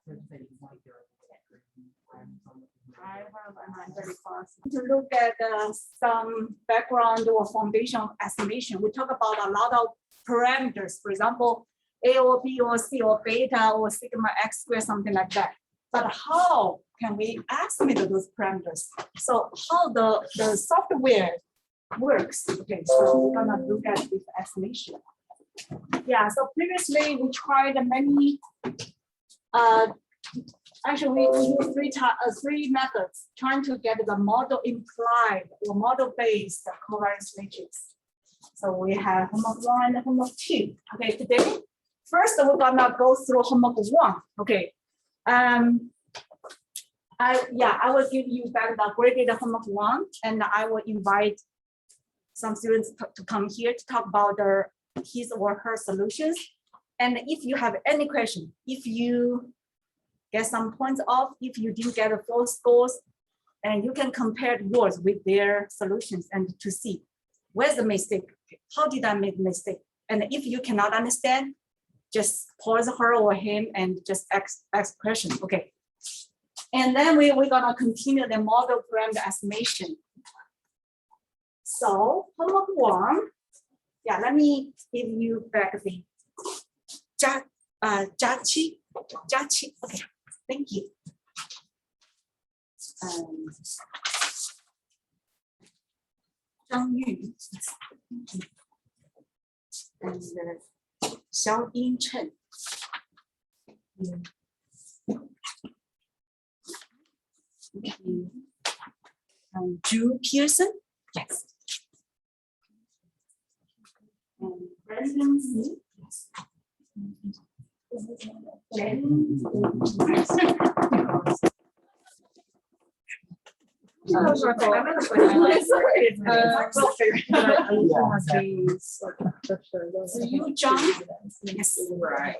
I have a very fast. To look at some background or foundation estimation, we talk about a lot of parameters. For example, A or B or C or beta or sigma x squared, something like that. But how can we estimate those parameters? So how the software works. Okay, so we're gonna look at this estimation. Yeah, so previously we tried many, actually we used three methods trying to get the model implied or model based covariance matrix. So we have homework 1 and homework 2. Okay, today, first we're gonna go through homework 1. Okay. I will give you back the graded homework 1, and I will invite some students to come here to talk about his or her solutions. And if you have any question, if you get some points off, if you didn't get a full scores, and you can compare yours with their solutions and to see where's the mistake, how did I make mistake? And if you cannot understand, just pause her or him and just ask question. Okay. And then we're gonna continue the model parameter estimation. So homework 1, yeah, let me give you back the Jachi. Okay, thank you. Zhang Yu and Xiao Ying Chen. Drew Pearson, yes. And Brandon Smith, yes. You, John? Yes. Right.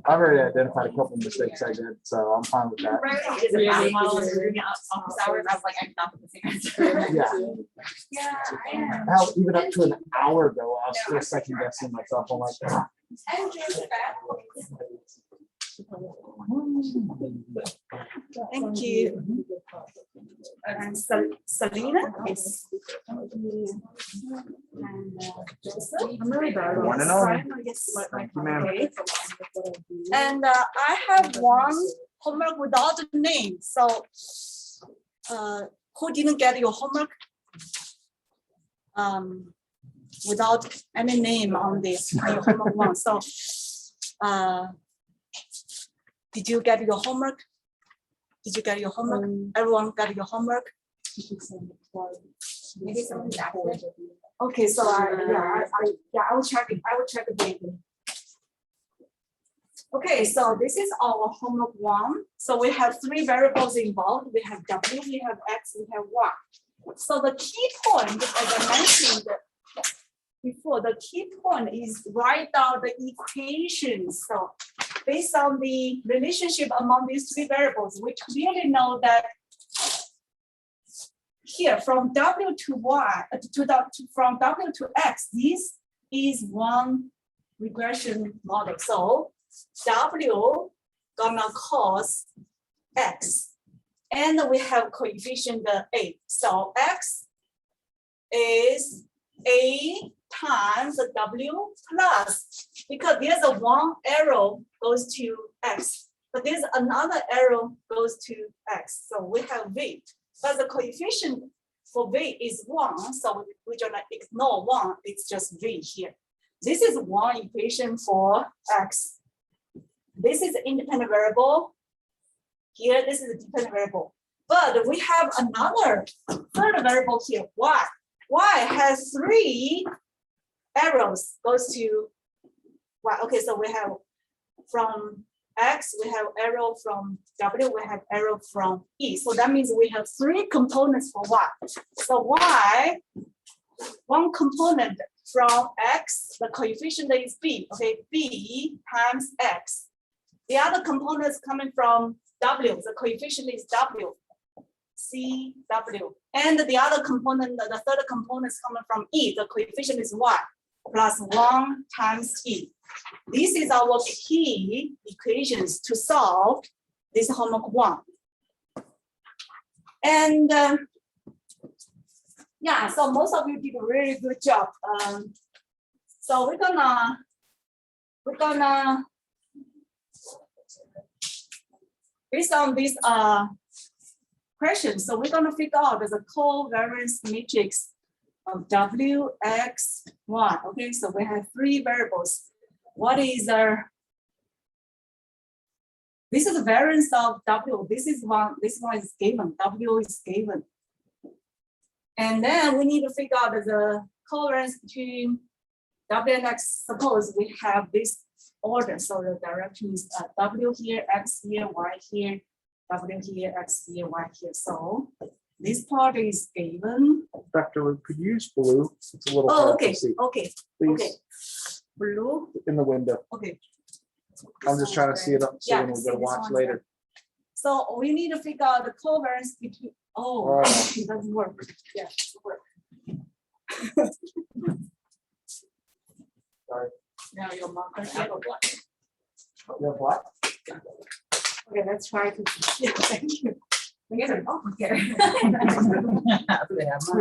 I've already identified a couple of mistakes I did, so I'm fine with that. Yeah. Hell, even up to an hour ago, I was still second guessing myself. I'm like, ah. Thank you. And Selena? Yes. One and all. Yes. Thank you, ma'am. Okay. And I have one homework without a name. So who didn't get your homework? Without any name on this your homework one. So did you get your homework? Did you get your homework? Everyone got your homework? Maybe someone's active. Okay, so I will check it. I will check it later. Okay, so this is our homework 1. So we have 3 variables involved. We have W, we have X, we have Y. So the key point, as I mentioned before, the key point is write down the equations. So based on the relationship among these 3 variables, we clearly know that here from W to Y, from W to X, this is one regression model. So W gonna cause X, and we have coefficient A. So X is A times W plus, because there's a one arrow goes to X, but there's another arrow goes to X. So we have V, but the coefficient for V is 1, so we're gonna ignore 1, it's just V here. This is one equation for X. This is an independent variable. Here, this is a dependent variable. But we have another third variable here, Y. Y has 3 arrows goes to Y. Okay, so we have from X, we have arrow from W, we have arrow from E. So that means we have 3 components for Y. So Y, one component from X, the coefficient is B. Okay, B times X. The other components coming from W, the coefficient is W, CW. And the other component, the third component is coming from E, the coefficient is Y, plus 1 times E. This is our key equations to solve This is homework 1. And yeah, so most of you did a really good job. So we're gonna based on this question, so we're gonna figure out the covariance matrix of W, X, Y. Okay, so we have 3 variables. What is this is the variance of W. This one is given. W is given. And then we need to figure out the covariance between W and X. Suppose we have this order. So the direction is W here, X here, Y here, W here, X here, Y here. So this part is given. Dr. could you use blue? It's a little Oh, hard okay, to see. okay, Please, okay. Blue, in the window. okay. I'm just trying to see it up so when we see go to this watch one later. here. So we need to figure out the covariance between, Oh. it doesn't work. Yeah, it work. Sorry. Now your marker. You have what? Okay, let's try to. Yeah, thank you. Oh, okay. We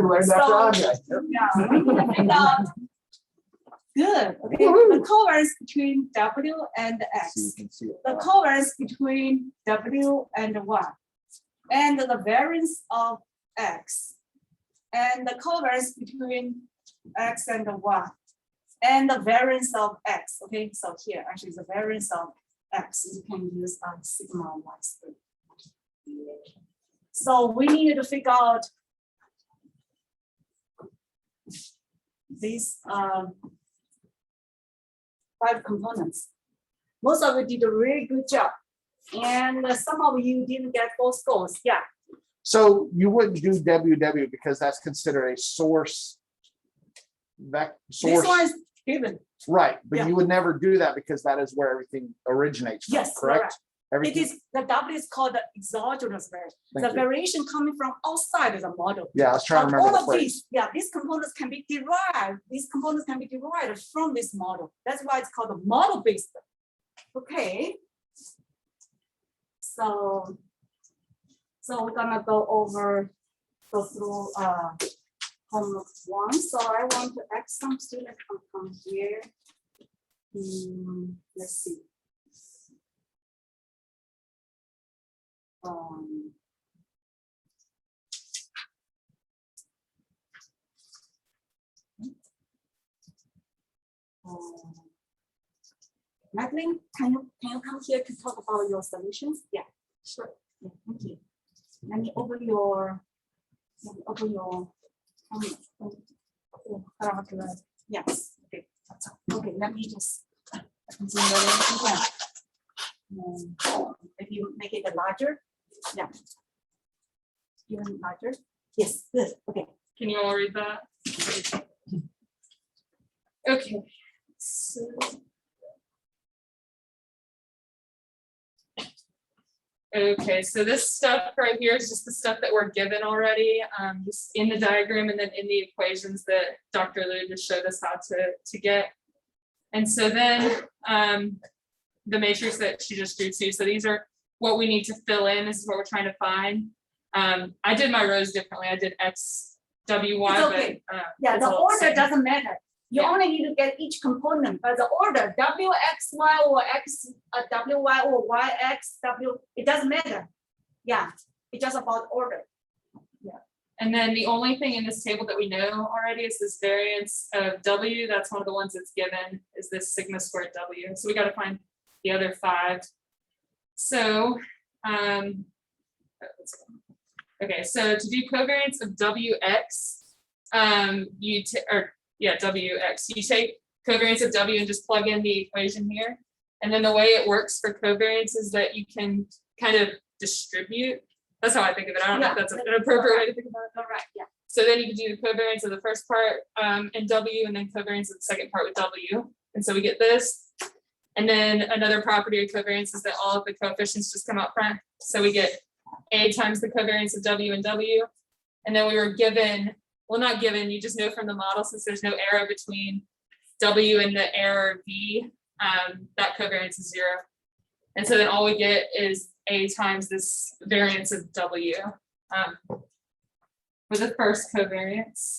learned that So- project. Yeah, we need to figure out. Good. Okay, the covariance between W and So you X. can see it. The covariance between W and Y, and the variance of X, and the covariance between X and Y, and the variance of X. Okay, so here actually the variance of X. You can use sigma Y squared. So we need to figure out these 5 components. Most of you did a really good job, and some of you didn't get 4 scores. Yeah. So you wouldn't do WW because that's considered a source. This Source, one is given. right? But Yeah. you would never do that because that is where everything originates from, Yes, correct? correct. It Everything. is the W is called the exogenous variation. Thank The you. variation coming from outside of the model. Yeah, I was trying to But remember all the of phrase. these, yeah, these components can be derived. These components can be derived from this model. That's why it's called the model-based. Okay. So we're gonna go through homework 1. So I want to ask some students come here. Let's see. Madeline, can you come here to talk about your solutions? Yeah, sure. Yeah, thank you. Let me open your. Yes. Okay. Okay. Let me just. If you make it larger. Yeah. Even larger. Yes. Good. Okay. Can you all read that? Okay. So. Okay, so this stuff right here is just the stuff that we're given already, just in the diagram and then in the equations that Dr. Liu just showed us how to get. And so then the matrix that she just drew too. So these are what we need to fill in. This is what we're trying to find. I did my rows differently. I did X, W, Y, It's okay. but Yeah, it's the all the order same. doesn't matter. You Yeah. only need to get each component, but the order W X Y or X W Y or Y X W, it doesn't matter. Yeah, it's just about order. And then the only thing in this table that we know already is this variance of W. That's one of the ones that's given, is this sigma squared W. So we got to find the other 5. So, okay, so to do covariance of WX, WX, you take covariance of W and just plug in the equation here. And then the way it works for covariance is that you can kind of distribute. That's how I think of it. I don't know if that's an appropriate way to think about it. Correct, yeah. So then you can do the covariance of the first part in W and then covariance of the second part with W. And so we get this. And then another property of covariance is that all of the coefficients just come out front. So we get A times the covariance of W and W. And then we were given, well, not given, you just know from the model, since there's no arrow between W and the error V, that covariance is 0. And so then all we get is A times this variance of W for the first covariance.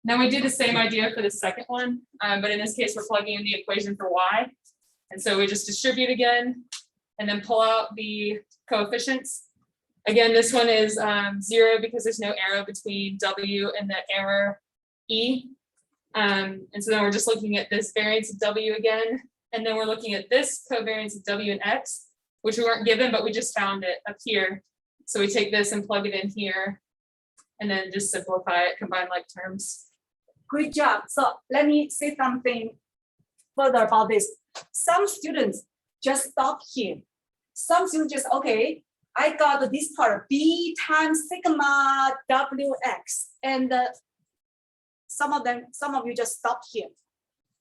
Then we do the same idea for the second one, but in this case, we're plugging in the equation for Y. And so we just distribute again and then pull out the coefficients. Again, this one is 0 because there's no arrow between W and the error E. And so then we're just looking at this variance of W again. And then we're looking at this covariance of W and X, which we weren't given, but we just found it up here. So we take this and plug it in here and then just simplify it, combine like terms. Good job. So let me say something further about this. Some students just stop here. Some students just, okay, I got this part, B times sigma WX. And some of you just stop here.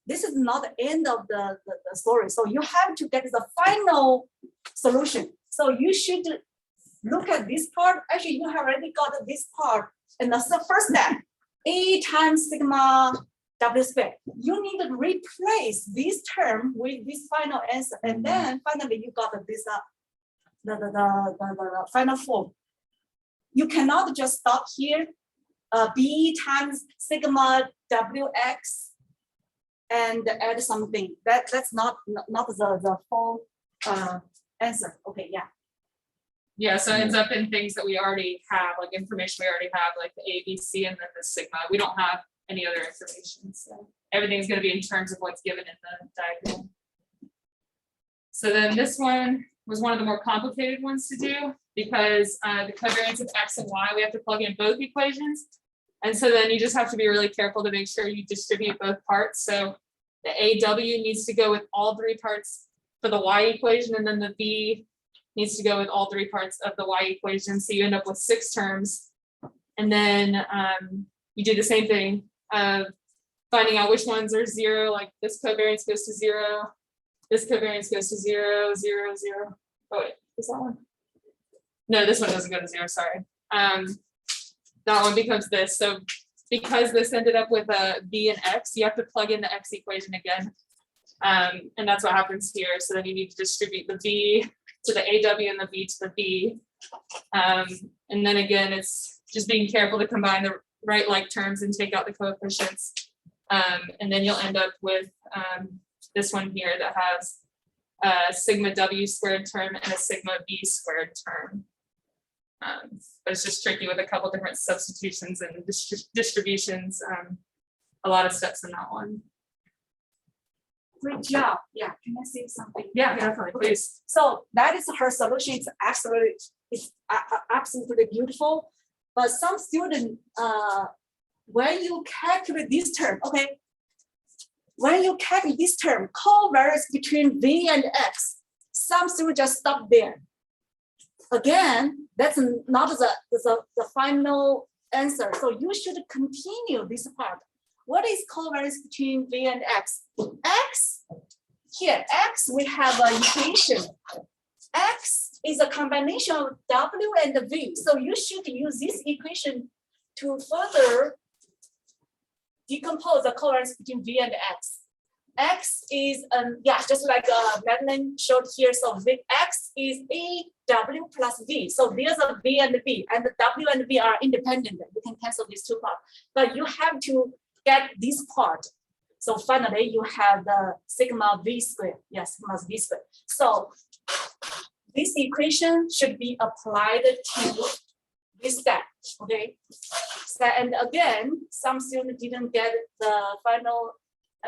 This is not the end of the story. So you have to get the final solution. So you should look at this part. Actually, you have already got this part. And that's the first step. A times sigma W squared. You need to replace this term with this final answer. And then finally you got this the final form. You cannot just stop here. B times sigma WX and add something. That's not the full answer. Okay, yeah. Yeah, so it ends up in things that we already have, like information we already have, like the A, B, C, and then the sigma. We don't have any other information. So everything's going to be in terms of what's given in the diagram. So then this one was one of the more complicated ones to do because the covariance of X and Y, we have to plug in both equations. And so then you just have to be really careful to make sure you distribute both parts. So the AW needs to go with all three parts for the Y equation, and then the V needs to go with all three parts of the Y equation. So you end up with 6 terms. And then you do the same thing of finding out which ones are 0, like this covariance goes to 0, this covariance goes to 0, 0, 0. Oh wait, is that one? No, this one doesn't go to 0, sorry. That one becomes this. So because this ended up with a V and X, you have to plug in the X equation again. And that's what happens here. So then you need to distribute the V to the AW and the V to the V. And then again, it's just being careful to combine the right like terms and take out the coefficients. And then you'll end up with this one here that has a sigma W squared term and a sigma V squared term. But it's just tricky with a couple different substitutions and distributions. A lot of steps in that one. Great job. Yeah, can I say something? Yeah, definitely, please. So that is her solution. It's absolutely beautiful. But some student, when you calculate this term, okay, when you calculate this term, covariance between V and X, some students just stop there. Again, that's not the final answer. So you should continue this part. What is covariance between V and X? X, here, X, we have an equation. X is a combination of W and V. So you should use this equation to further decompose the covariance between V and X. X is, just like Madeline showed here. So X is A W plus V. So there's a V and V, and the W and V are independent. You can cancel these two parts, but you have to get this part. So finally, you have the sigma V squared. Yes, sigma V squared. So this equation should be applied to this step. Okay. So, and again, some students didn't get the final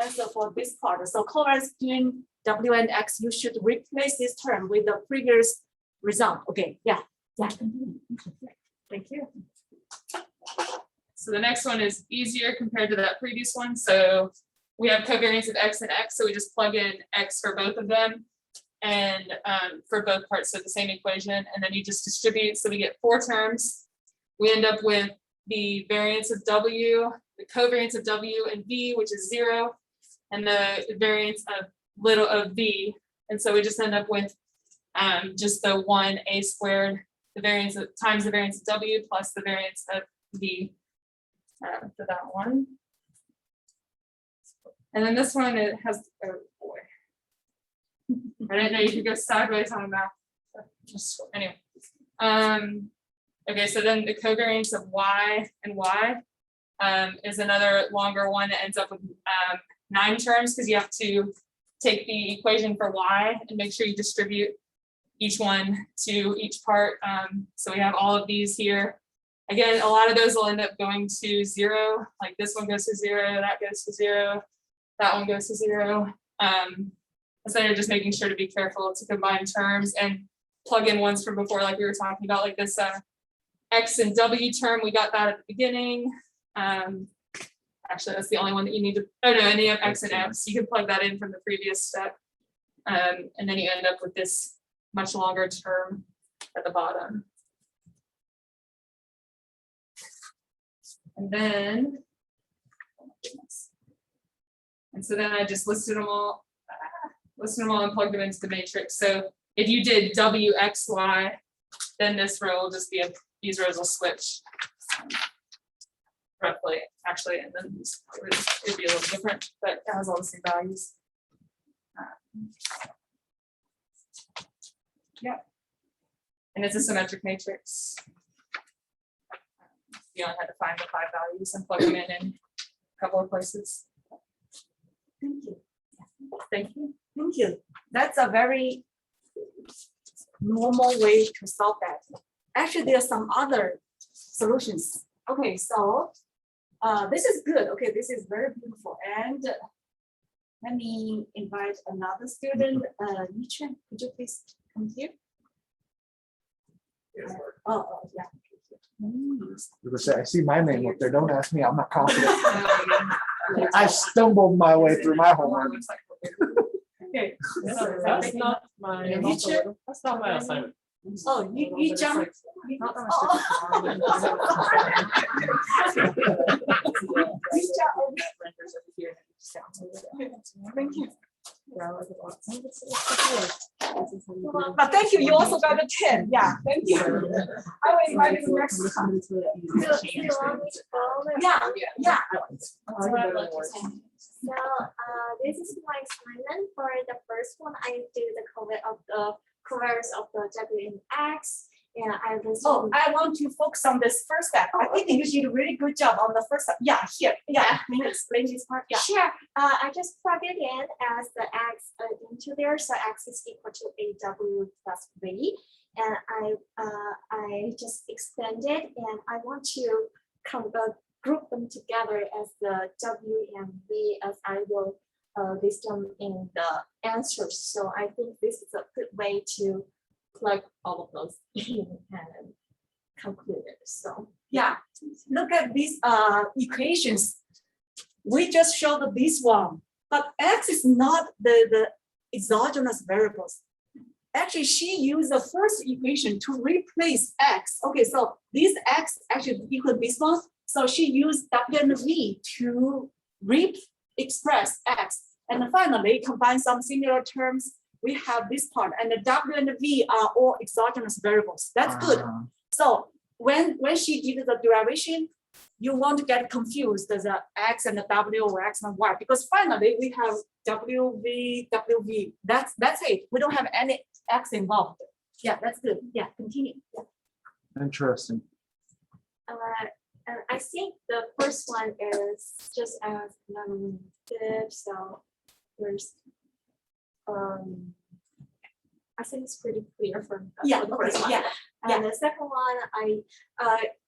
answer for this part. So covariance between W and X, you should replace this term with the previous result. Okay, yeah. Thank you. So the next one is easier compared to that previous one. So we have covariance of X and X, so we just plug in X for both of them and for both parts of the same equation, and then you just distribute. So we get 4 terms. We end up with the variance of W, the covariance of W and V, which is 0, and the variance of V. And so we just end up with just the 1A squared, the variance of times the variance of W plus the variance of V for that one. And then this one, it has, oh boy. I didn't know you could go sideways on a map. Just anyway. Okay, so then the covariance of y and y is another longer one that ends up with 9 terms because you have to take the equation for y and make sure you distribute each one to each part. So we have all of these here. Again, a lot of those will end up going to 0. Like this one goes to 0, that goes to 0, that one goes to 0. Instead of just making sure to be careful to combine terms and plug in ones from before, like we were talking about, like this x and w term, we got that at the beginning. Actually, that's the only one that you need to, oh no, and you have x and x. You can plug that in from the previous step. And then you end up with this much longer term at the bottom. And then, oh my goodness. And so then I just listed them all and plugged them into the matrix. So if you did w, x, y, then this row will just be these rows will switch roughly, actually, and then it'd be a little different, but it has all the same values. Yeah. And it's a symmetric matrix. You only had to find the 5 values and plug them in a couple of places. Thank you. Thank you. Thank you. That's a very normal way to solve that. Actually, there are some other solutions. Okay, so this is good. Okay, this is very beautiful. And let me invite another student. Yichen, could you please come here? Oh, yeah. I see my name up there. Don't ask me. I'm not confident. I stumbled my way through my homework. Okay. That's not my assignment. Oh, you jumped. Not that Oh. Thank you. But thank you. You also got a 10. Yeah, thank you. I will invite you next time. Yeah, yeah. So this is my assignment. For the first one, I do the covariance of the W and X. And I was I want to focus on this first step. I think you did a really good job on the first step. Yeah, here. Yeah, can you explain this part? Yeah. Sure. I just plug it in as the X into there. So X is equal to AW plus V. And I just extend it, and I want to group them together as the W and V as I will list them in the answers. So I think this is a good way to plug all of those in and conclude it. So Yeah, look at these equations. We just showed this one, but X is not the exogenous variables. Actually, she used the first equation to replace X. Okay, so this X actually equal this one. So she used W and V to re-express X. And finally, combine some similar terms. We have this part, and the W and the V are all exogenous variables. That's good. So when she did the derivation, you won't get confused as a X and the W or X and Y, because finally we have WV, WV. That's it. We don't have any X involved. Yeah, that's good. Yeah, continue. Yeah. Interesting. I think the first one is just as non-negative. So there's I think it's pretty clear from Yeah, the first one. yeah. And the second one, I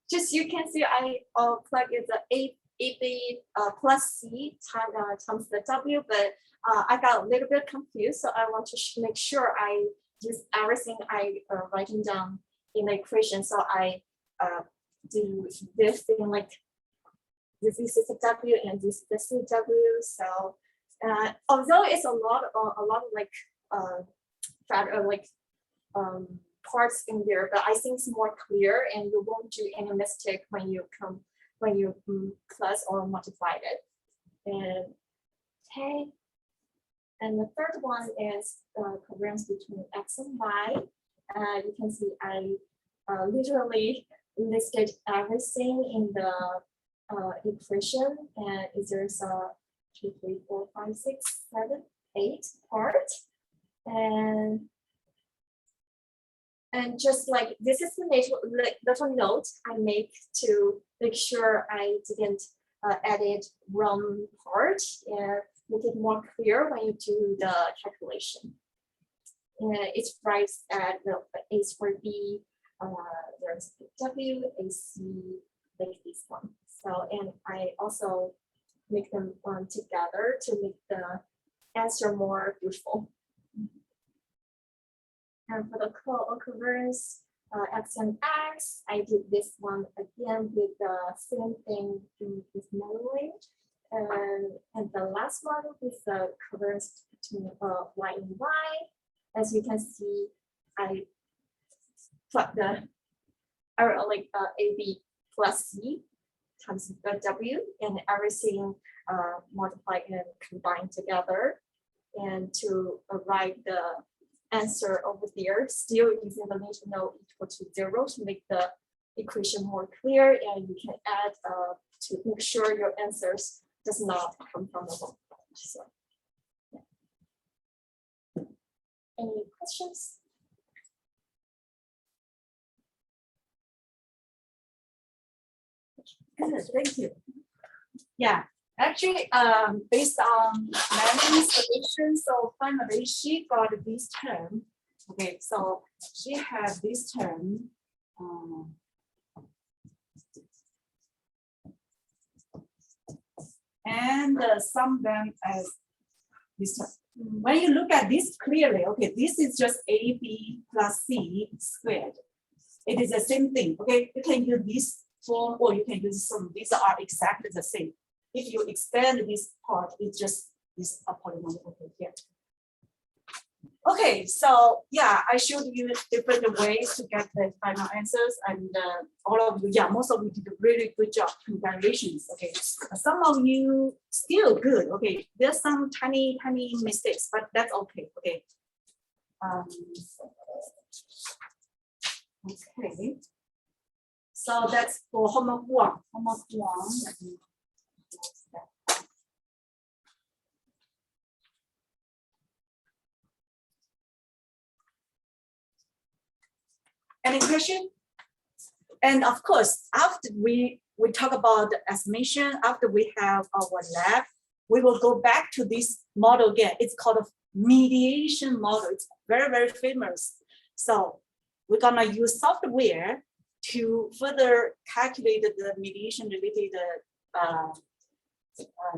just you can see I plug in the AB plus C times the W, but I got a little bit confused, so I want to make sure I use everything I writing down in the equation. So I do this thing like this is a W and this is the CW. So although it's a lot of like parts in there, but I think it's more clear, and you won't do any mistake when you plus or multiply it. And okay, and the third one is covariance between X and Y. You can see I literally listed everything in the equation, and there's a 2, 3, 4, 5, 6, 7, 8 part. And just like this is the little note I make to make sure I didn't edit wrong part and make it more clear when you do the calculation. It writes at the A for B, there's W, AC, like this one. So, and I also make them together to make the answer more beautiful. And for the co-occurrence, X and X, I did this one again with the same thing with manually. And the last one with the occurrence between Y and Y. As you can see, I plug the like AB plus C times the W and everything multiplied and combined together. And to write the answer over there, still using the limit no equal to 0 to make the equation more clear, and you can add to make sure your answers does not come from the wrong point. So, yeah. Any questions? Good, thank you. Yeah, actually, based on Mary's solutions, so finally she got this term. Okay, so she has this term. And sum them as this term. When you look at this clearly, okay, this is just AB plus C squared. It is the same thing. Okay, you can use this form or you can use some. These are exactly the same. If you expand this part, it's just this polynomial over here. Okay, so yeah, I showed you different ways to get the final answers, and all of you, yeah, most of you did a really good job. Congratulations. Okay, some of you still good. Okay, there's some tiny mistakes, but that's okay. Okay. Okay. So that's for homework 1. Homework 1. Any question? And of course, after we talk about the estimation, after we have our lab, we will go back to this model again. It's called a mediation model. It's very famous. So we're gonna use software to further calculate the mediation related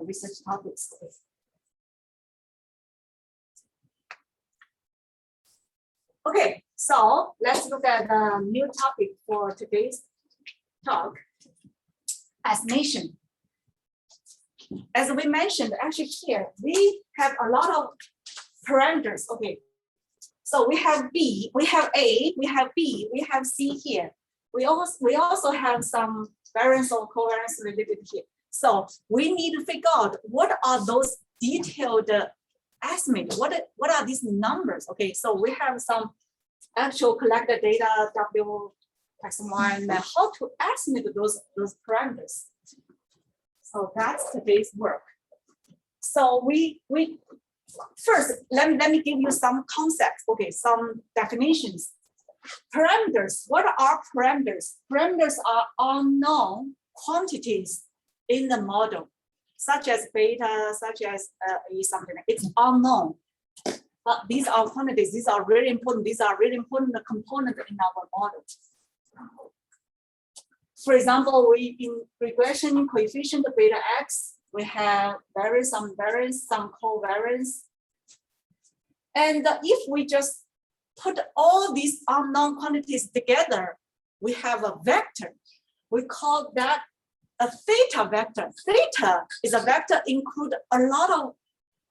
research topics. Okay, so let's look at the new topic for today's talk, estimation. As we mentioned, actually here, we have a lot of parameters. Okay, so we have B, we have A, we have B, we have C here. We also have some variance or covariance related here. So we need to figure out what are those detailed estimates. What are these numbers? Okay, so we have some actual collected data, W, X1, and how to estimate those parameters. So that's today's work. So we first let me give you some concepts. Okay, some definitions. Parameters. What are parameters? Parameters are unknown quantities in the model, such as beta, such as something. It's unknown. But these are quantities. These are really important. These are really important components in our model. For example, in regression coefficient beta x, we have variance, some covariance. And if we just put all these unknown quantities together, we have a vector. We call that a theta vector. Theta is a vector include a lot of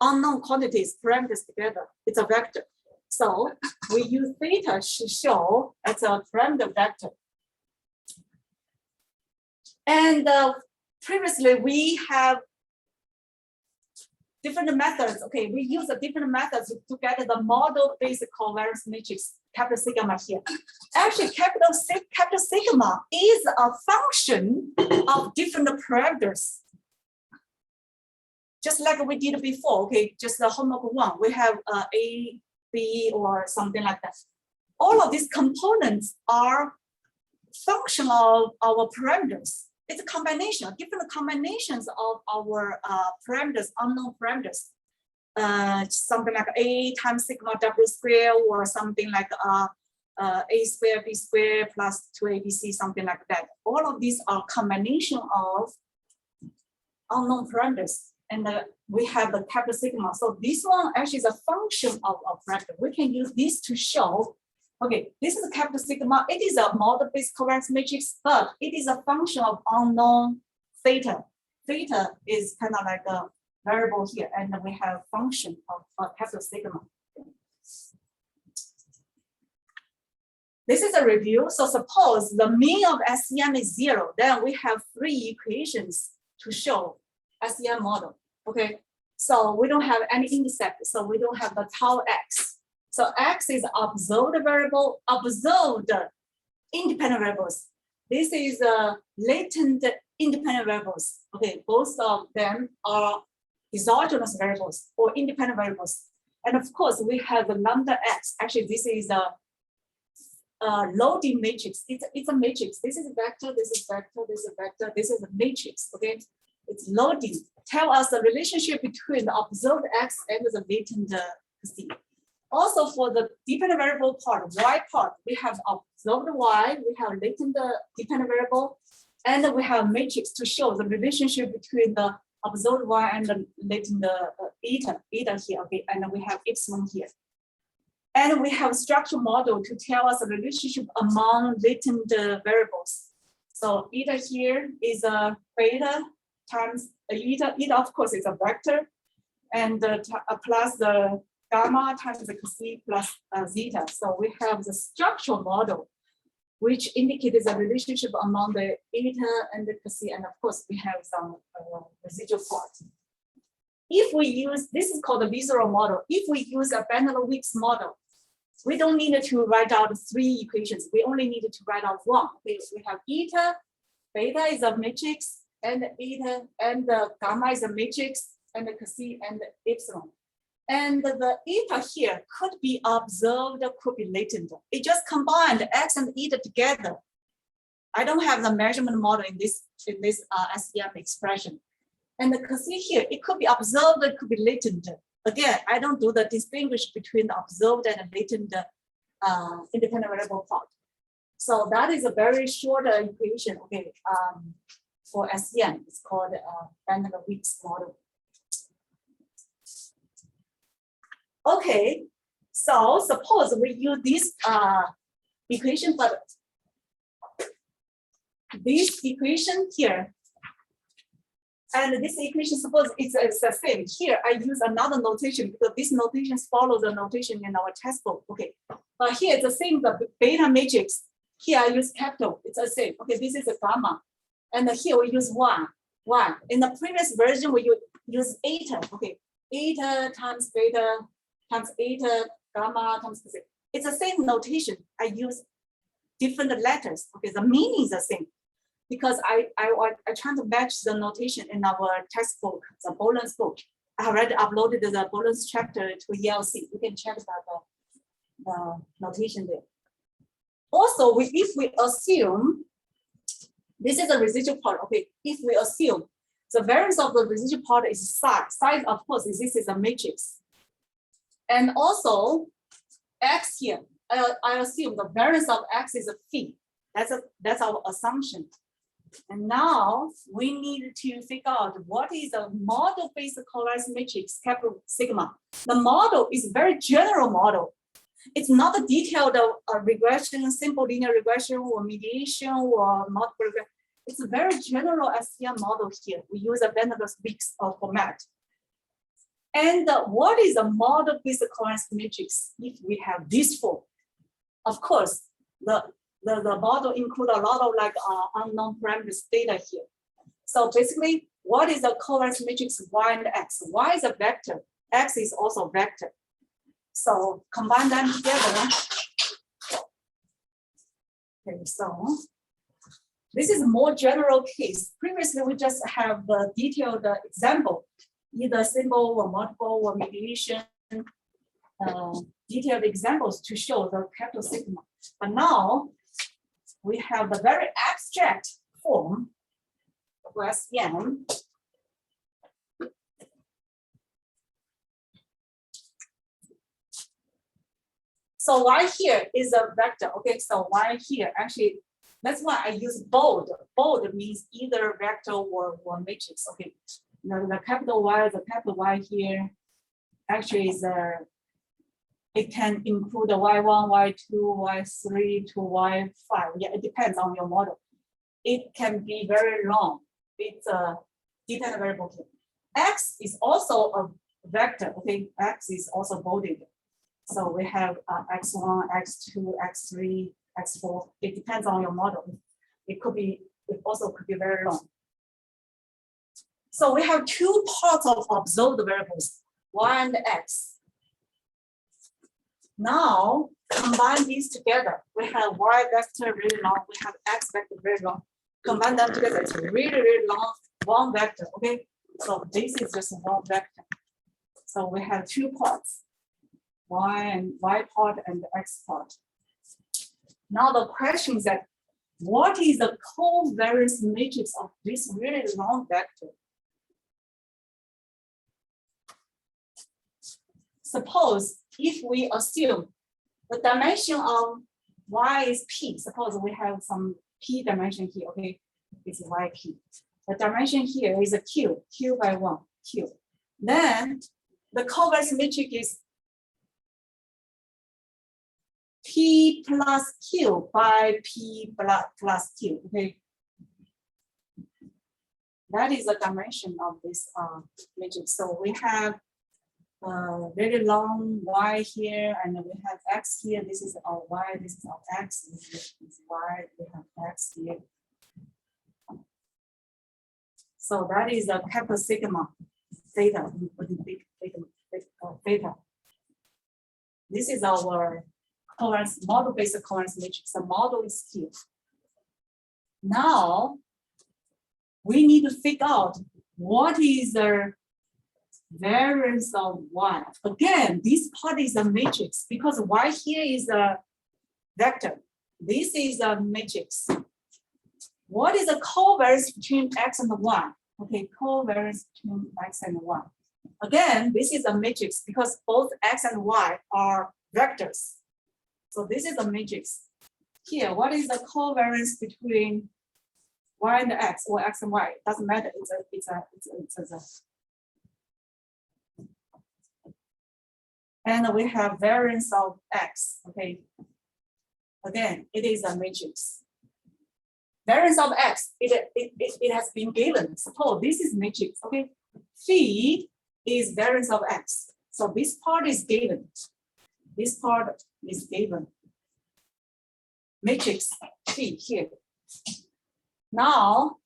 unknown quantities, parameters together. It's a vector. So we use theta to show as a parameter vector. And previously we have different methods. Okay, we use a different methods to get the model-based covariance matrix, capital sigma here. Actually, capital sigma is a function of different parameters. Just like we did before, okay, just the homework 1, we have A B or something like that. All of these components are function of our parameters. It's a combination, different combinations of our parameters, unknown parameters. Something like A times sigma W square, or something like A square B square plus 2ABC, something like that. All of these are combination of unknown parameters. And we have the capital sigma. So this one actually is a function of a parameter. We can use this to show, okay, this is a capital sigma. It is a model-based covariance matrix, but it is a function of unknown theta. Theta is kind of like a variable here, and we have function of capital sigma. This is a review. So suppose the mean of SEM is 0, then we have 3 equations to show SEM model. Okay, so we don't have any intercept, so we don't have the tau x. So x is observed variable, observed independent variables. This is latent independent variables. Okay, both of them are exogenous variables or independent variables. And of course, we have the lambda x. Actually, this is a loading matrix. It's a matrix. This is a vector, this is vector, this is vector, this is a matrix. Okay, it's loading. Tell us the relationship between the observed x and the latent c. Also, for the dependent variable part, y part, we have observed y, we have latent dependent variable, and we have matrix to show the relationship between the observed y and the latent eta here. Okay, and we have epsilon here. And we have structural model to tell us the relationship among latent variables. So eta here is a beta times eta. Eta, of course, is a vector, and plus the gamma times the c plus zeta. So we have the structural model, which indicates the relationship among the eta and the c, and of course, we have some residual part. If we use, this is called the V0 model. If we use a Bandler-Weeks model, we don't need to write out 3 equations. We only need to write out 1. Okay, so we have eta, beta is a matrix, and eta, and the gamma is a matrix, and the c and the epsilon. And the eta here could be observed, could be latent. It just combined x and eta together. I don't have the measurement model in this SEM expression. And the c here, it could be observed, it could be latent. Again, I don't do the distinguish between the observed and latent independent variable part. So that is a very short equation. Okay, for SEM, it's called Bandler-Weeks model. Okay, so suppose we use this equation, but this equation here. And this equation, suppose it's the same. Here, I use another notation because these notations follow the notation in our textbook. Okay, but here it's the same, the beta matrix. Here I use capital, it's the same. Okay, this is a gamma. And here we use 1. In the previous version, we use eta. Okay, eta times beta times eta, gamma times c. It's the same notation. I use different letters. Okay, the meaning is the same. Because I try to match the notation in our textbook, the Boland's book. I already uploaded the Boland's chapter to ELC. You can check about the notation there. Also, if we assume, this is a residual part, okay, if we assume the variance of the residual part is size, of course, this is a matrix. And also, x here, I assume the variance of x is a phi. That's our assumption. And now we need to figure out what is a model-based covariance matrix, capital sigma. The model is a very general model. It's not a detailed regression, simple linear regression, or mediation, or multiple regression. It's a very general SEM model here. We use a Bandler-Weeks format. And what is a model-based covariance matrix if we have this form? Of course, the model includes a lot of like unknown parameters data here. So basically, what is a covariance matrix y and x? Y is a vector, x is also a vector. So combine them together. Okay, so this is a more general case. Previously, we just have the detailed example, either single or multiple or mediation. detailed examples to show the capital sigma. But now we have the very abstract form of SEM. So y here is a vector. Okay, so y here actually, that's why I use bold. Bold means either vector or matrix. Okay, now the capital Y here actually is it can include the y1, y2, y3 to y5. Yeah, it depends on your model. It can be very long. It's a dependent variable here. X is also a vector. Okay, X is also bolded. So we have x1, x2, x3, x4. It depends on your model. It also could be very long. So we have two parts of observed variables, y and x. Now combine these together. We have y vector really long. We have x vector very long. Combine them together. It's really, really long, one vector. Okay. So this is just one vector. So we have two parts. Y part and the x part. Now the question is that what is the covariance matrix of this really long vector? Suppose if we assume the dimension of y is p, suppose we have some p dimension here, okay, it's yp. The dimension here is a q by 1, q. Then the covariance matrix is P plus Q by P plus Q, okay? That is the dimension of this matrix. So we have very long Y here, and we have X here. This is our Y, this is our X, this is Y, we have X here. So that is a capital sigma theta, theta. This is our covariance model-based covariance matrix. The model is here. Now we need to figure out what is the variance of y. Again, this part is a matrix because y here is a vector. This is a matrix. What is the covariance between x and y? Okay, covariance between x and y. Again, this is a matrix because both x and y are vectors. So this is a matrix. Here, what is the covariance between y and x or x and y? It doesn't matter. And we have variance of x. Okay. Again, it is a matrix. Variance of x, it has been given. Suppose this is matrix. Okay. Phi is variance of x. So this part is given. This part is given. Matrix P here. Now,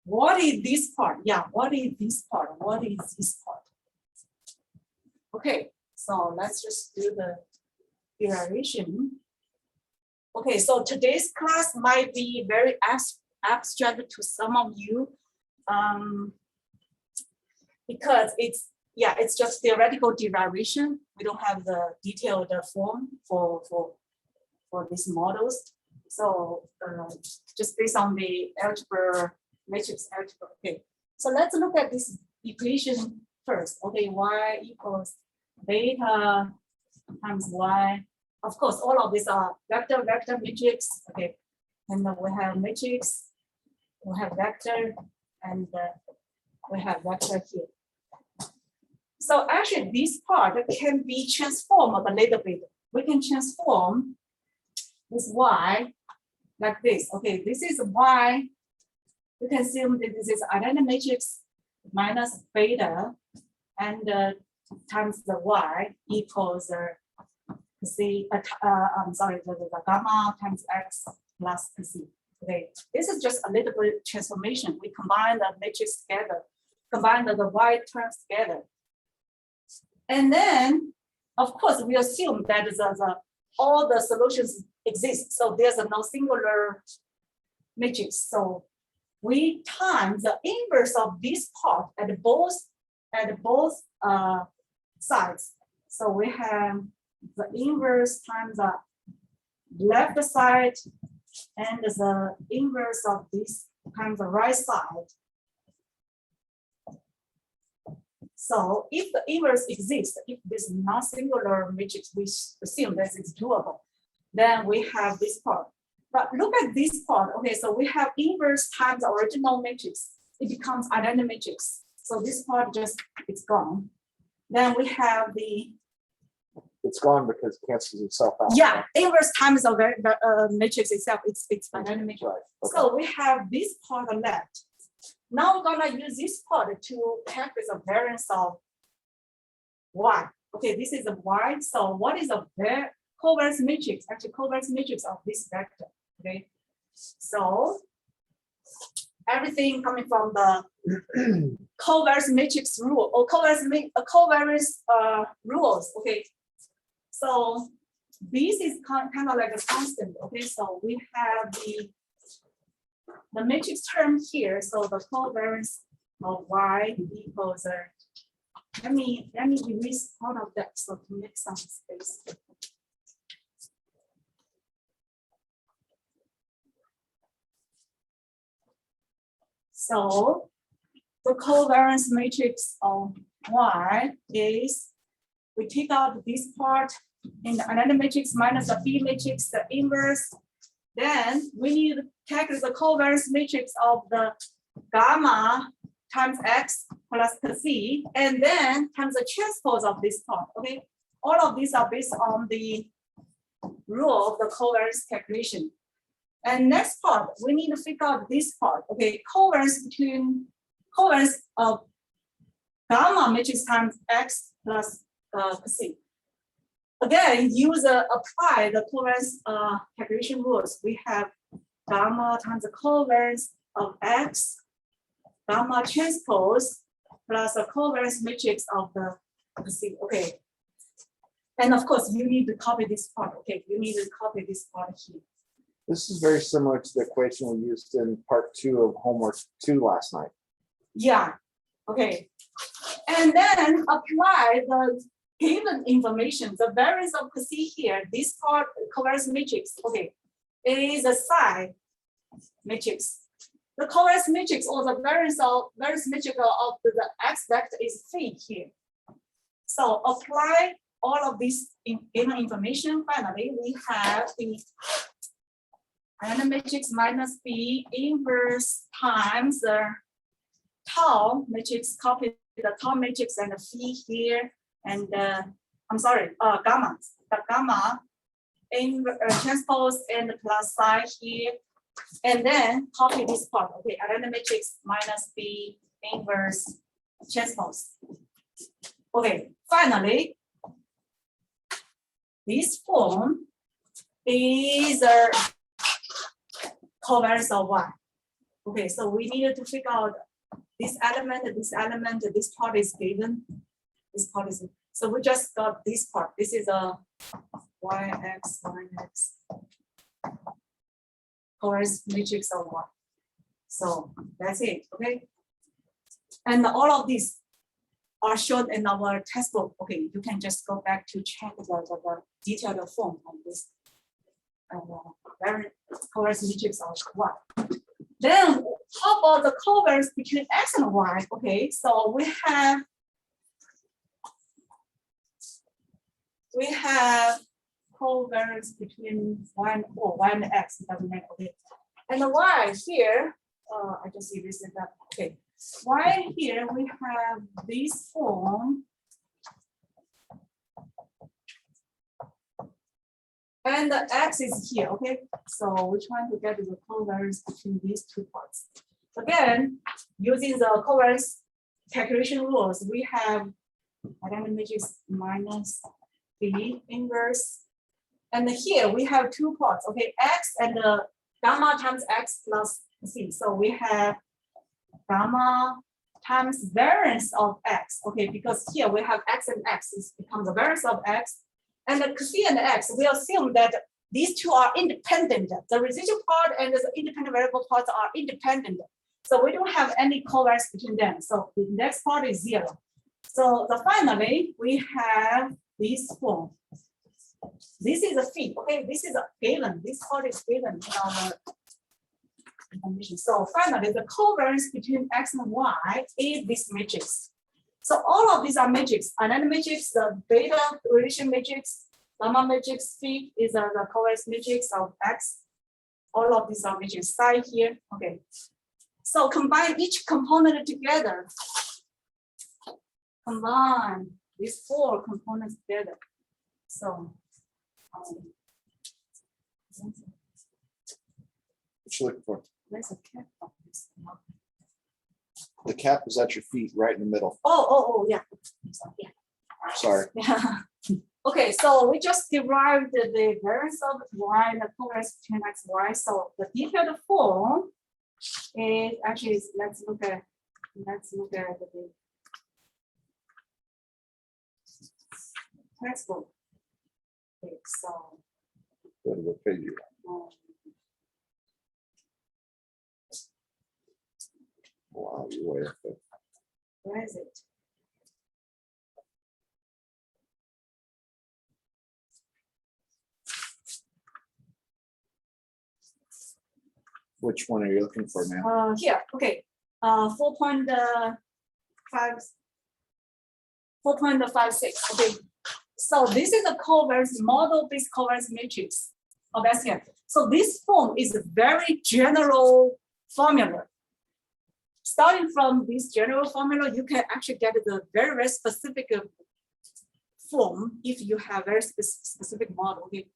what is this part? Yeah, what is this part? What is this part? Okay, so let's just do the derivation. Okay, so today's class might be very abstract to some of you because it's just theoretical derivation. We don't have the detailed form for these models. So just based on the algebra, matrix algebra. Okay, so let's look at this equation first. Okay, y equals beta times y. Of course, all of these are vector matrix. Okay, and then we have matrix, we have vector, and we have vector here. So actually, this part can be transformed a little bit. We can transform this y like this. Okay, this is y. We can assume that this is identity matrix minus beta, and times the y equals the gamma times x plus c. Okay, this is just a little bit transformation. We combine the matrix together, combine the y terms together. And then, of course, we assume that all the solutions exist. So there's no singular matrix. So we times the inverse of this part at both sides. So we have the inverse times the left side and the inverse of this times the right side. So if the inverse exists, if this non-singular matrix, we assume that it's doable, then we have this part. But look at this part. Okay, so we have inverse times the original matrix. It becomes identity matrix. So this part just, it's gone. Then we have the, It's gone because it cancels itself out. yeah, inverse times of the matrix itself, it's identity matrix. Right. Okay. So we have this part left. Now we're gonna use this part to calculate the variance of y. Okay, this is a y. So what is a covariance matrix? Actually, covariance matrix of this vector. Okay, so everything coming from the covariance matrix rule or covariance rules. Okay, so this is kind of like a constant. Okay, so we have the matrix term here. So the covariance of y equals let me erase part of that so to make some space. So the covariance matrix of y is, we take out this part in the identity matrix minus the B matrix, the inverse. Then we need to calculate the covariance matrix of the gamma times x plus c, and then times the transpose of this part. Okay, all of these are based on the rule of the covariance calculation. And next part, we need to figure out this part. Okay, covariance of gamma matrix times x plus c. Again, apply the covariance calculation rules. We have gamma times the covariance of x, gamma transpose plus the covariance matrix of the c. Okay. And of course, you need to copy this part. Okay, you need to copy this part here. This is very similar to the equation we used in part 2 of homework 2 last night. Yeah, okay. And then apply the given information, the variance of C here, this part covariance matrix, okay, is a psi matrix. The covariance matrix or the variance matrix of the x vector is phi here. So apply all of this given information. Finally, we have the identity matrix minus B inverse times the tau matrix, copy the tau matrix and the phi here, and I'm sorry, gamma, the gamma in transpose and plus psi here, and then copy this part. Okay, identity matrix minus B inverse transpose. Okay, finally, this form is a covariance of y. Okay, so we needed to figure out this element, this part is given, this part is, so we just got this part. This is a yx, covariance matrix of y. So that's it, okay? And all of these are shown in our textbook. Okay, you can just go back to check the detailed form on this covariance matrix of y. Then how about the covariance between x and y? Okay, so we have covariance between y and x. It doesn't matter. Okay, and the y here, I just erased that. Okay, y here we have this form. And the x is here, okay? So we're trying to get the covariance between these two parts. Again, using the covariance calculation rules, we have identity matrix minus B inverse. And here we have two parts, okay? X and gamma times x plus c. So we have gamma times variance of x, okay? Because here we have x and x, it becomes the variance of x. And the c and x, we assume that these two are independent. The residual part and the independent variable parts are independent. So we don't have any covariance between them. So the next part is 0. So finally, we have this form. This is a feed, okay? This is a given. This part is given in our information. So finally, the covariance between X and Y is this matrix. So all of these are matrix. Another matrix, the beta relation matrix, gamma matrix, phi is the covariance matrix of X. All of these are matrix side here. Okay. So combine each component together. Combine these 4 components together. So What you looking for? there's a cap of this. The cap is at your feet, right in the middle. Oh, yeah. So, yeah. Sorry. Yeah. Okay, so we just derived the variance of y and the covariance between x and y. So the detailed form is actually let's look at the textbook. Okay, so Go to the page. Wow, you're way up there. where is it? Which one are you looking for now? Here, okay. 4.56. Okay. So this is a covariance model-based covariance matrix of SEM. So this form is a very general formula. Starting from this general formula, you can actually get the very, very specific form if you have very specific model. Okay.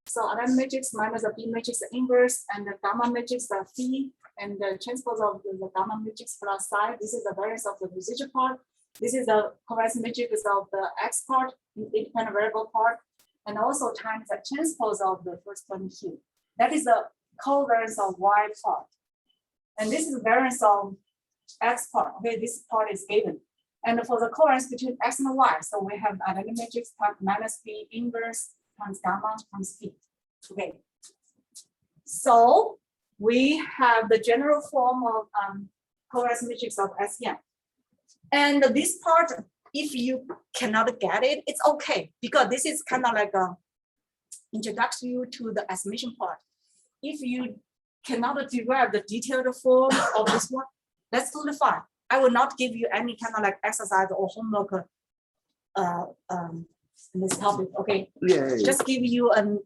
So another matrix minus the B matrix the inverse and the gamma matrix the phi and the transpose of the gamma matrix plus psi. This is the variance of the residual part. This is the covariance matrix of the X part, independent variable part, and also times the transpose of the first one here. That is the covariance of Y part. And this is the variance of X part. Okay, this part is given. And for the covariance between X and Y, so we have identity matrix times minus B inverse times gamma times phi. Okay. So we have the general form of covariance matrix of SEM. And this part, if you cannot get it, it's okay, because this is kind of like a introduction you to the estimation part. If you cannot derive the detailed form of this one, that's totally fine. I will not give you any kind of like exercise or homework in this topic. Okay, Yeah. just give you an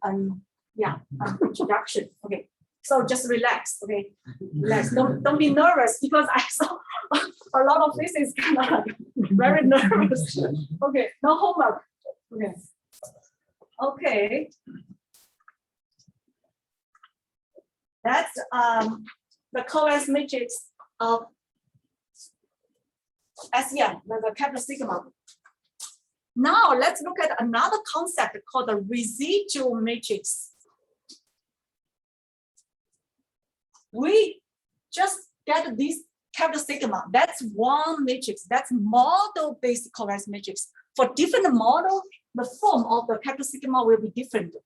introduction. Okay, so just relax. Okay, relax. Don't be nervous, because I saw a lot of this is kind of like very nervous. Okay, no homework. Okay. Okay. That's the covariance matrix of SEM, the capital sigma. Now let's look at another concept called the residual matrix. We just get this capital sigma. That's one matrix. That's model-based covariance matrix. For different model, the form of the capital sigma will be different.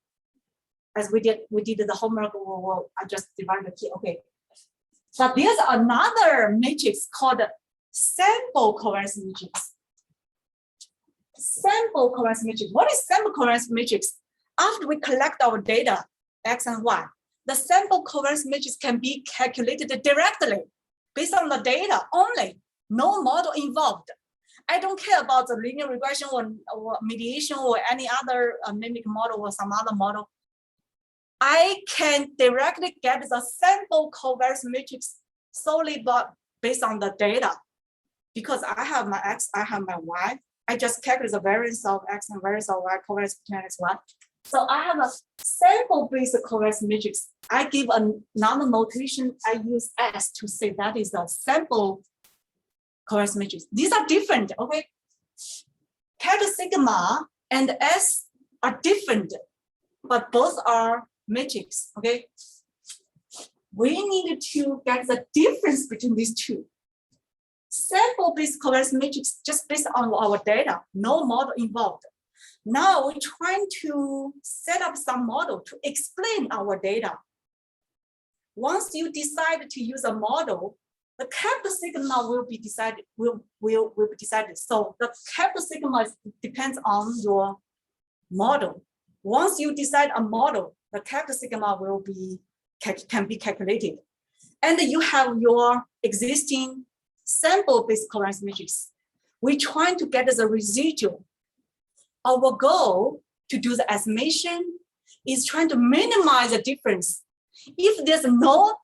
As we did the homework. I just divided here. Okay. But there's another matrix called sample covariance matrix. Sample covariance matrix. What is sample covariance matrix? After we collect our data, X and Y, the sample covariance matrix can be calculated directly based on the data only, no model involved. I don't care about the linear regression or mediation or any other mimic model or some other model. I can directly get the sample covariance matrix solely based on the data. Because I have my X, I have my Y. I just calculate the variance of X and variance of Y, covariance between X and Y. So I have a sample-based covariance matrix. I give another notation. I use S to say that is the sample covariance matrix. These are different, okay? Capital sigma and S are different, but both are matrix, okay? We need to get the difference between these two. Sample-based covariance matrix just based on our data, no model involved. Now we're trying to set up some model to explain our data. Once you decide to use a model, the capital sigma will be decided. Will be decided. So the capital sigma depends on your model. Once you decide a model, the character sigma will be can be calculated. And you have your existing sample-based covariance matrix. We're trying to get the residual. Our goal to do the estimation is trying to minimize the difference. If there's no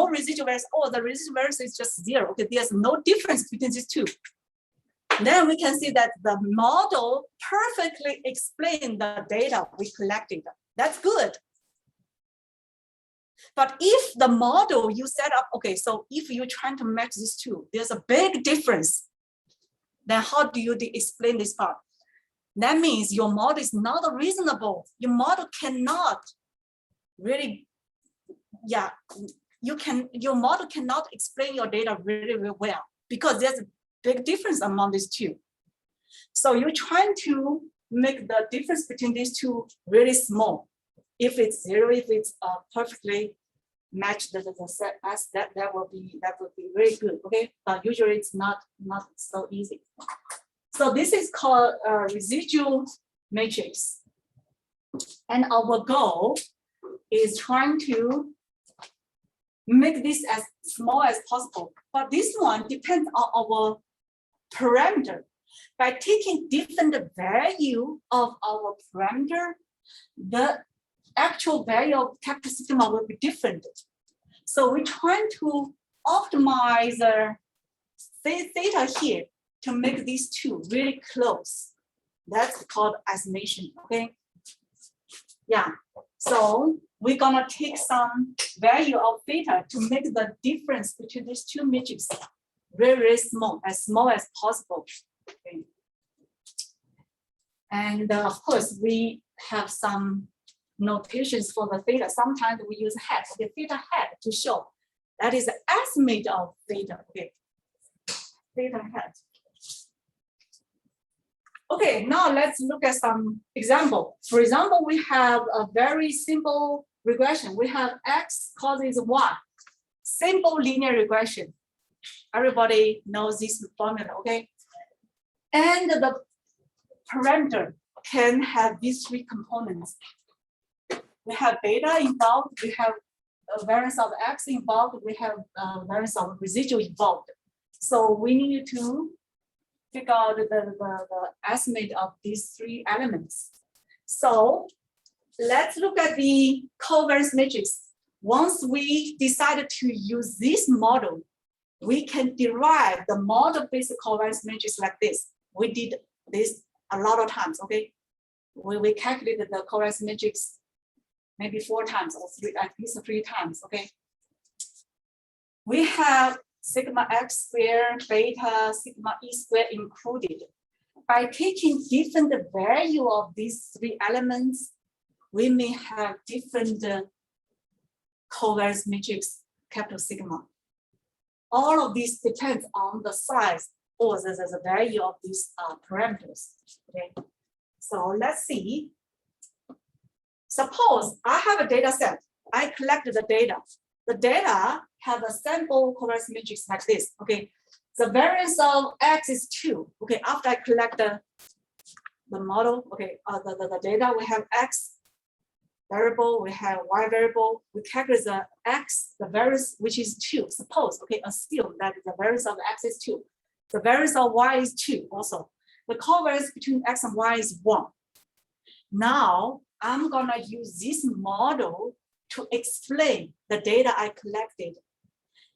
residual variance, or the residual variance is just zero, okay, there's no difference between these two. Then we can see that the model perfectly explains the data we collected. That's good. But if the model you set up, okay, so if you're trying to match these two, there's a big difference. Then how do you explain this part? That means your model is not reasonable. Your model cannot really, your model cannot explain your data really, really well because there's a big difference among these two. So you're trying to make the difference between these two really small. If it's zero, if it's perfectly matched the set as that would be very good. Okay, but usually it's not so easy. So this is called residual matrix, and our goal is trying to make this as small as possible. But this one depends on our parameter. By taking different value of our parameter, the actual value of character sigma will be different. So we're trying to optimize the theta here to make these two really close. That's called estimation, okay? Yeah, so we're gonna take some value of theta to make the difference between these two matrices very, very small as possible. Okay. And of course, we have some notations for the theta. Sometimes we use hat, okay, theta hat to show that is the estimate of theta, okay, theta hat. Okay, now let's look at some example. For example, we have a very simple regression. We have x causes y, simple linear regression. Everybody knows this formula, okay? And the parameter can have these three components. We have beta involved, we have a variance of x involved, we have a variance of residual involved. So we need to figure out the estimate of these three elements. So let's look at the covariance matrix. Once we decided to use this model, we can derive the model-based covariance matrix like this. We did this a lot of times, okay? We calculated the covariance matrix maybe 4 times or at least 3 times, okay? We have sigma x squared, beta, sigma e squared included. By taking different value of these 3 elements, we may have different covariance matrix capital sigma. All of this depends on the size or the value of these parameters. Okay, so let's see. Suppose I have a data set. I collected the data. The data have a sample covariance matrix like this. Okay, the variance of x is 2. Okay, after I collect the model, okay, the data, we have x variable, we have y variable, we calculate the x, the variance, which is 2. Suppose, okay, assume that the variance of x is 2. The variance of y is 2 also. The covariance between x and y is 1. Now, I'm gonna use this model to explain the data I collected,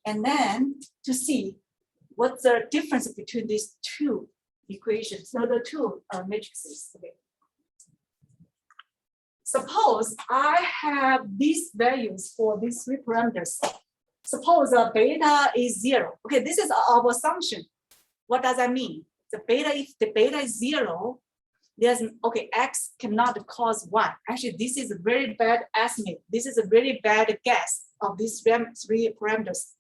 and then to see what's the difference between these 2 equations, so the 2 matrices. Okay. Suppose I have these values for these 3 parameters. Suppose the beta is 0. Okay, this is our assumption. What does that mean? The beta, if the beta is 0, there's, okay, x cannot cause y. Actually, this is a very bad estimate. This is a very bad guess of these 3 parameters.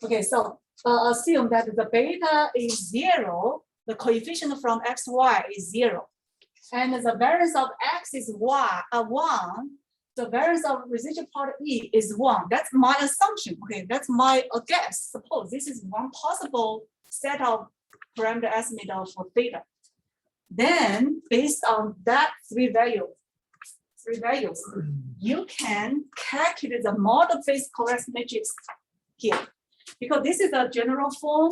Okay, so assume that the beta is 0, the coefficient from x, y is 0. And the variance of x is 1, the variance of residual part E is 1. That's my assumption. Okay, that's my guess. Suppose this is one possible set of parameter estimate of theta. Then based on that three values, you can calculate the model-based covariance matrix here. Because this is a general form,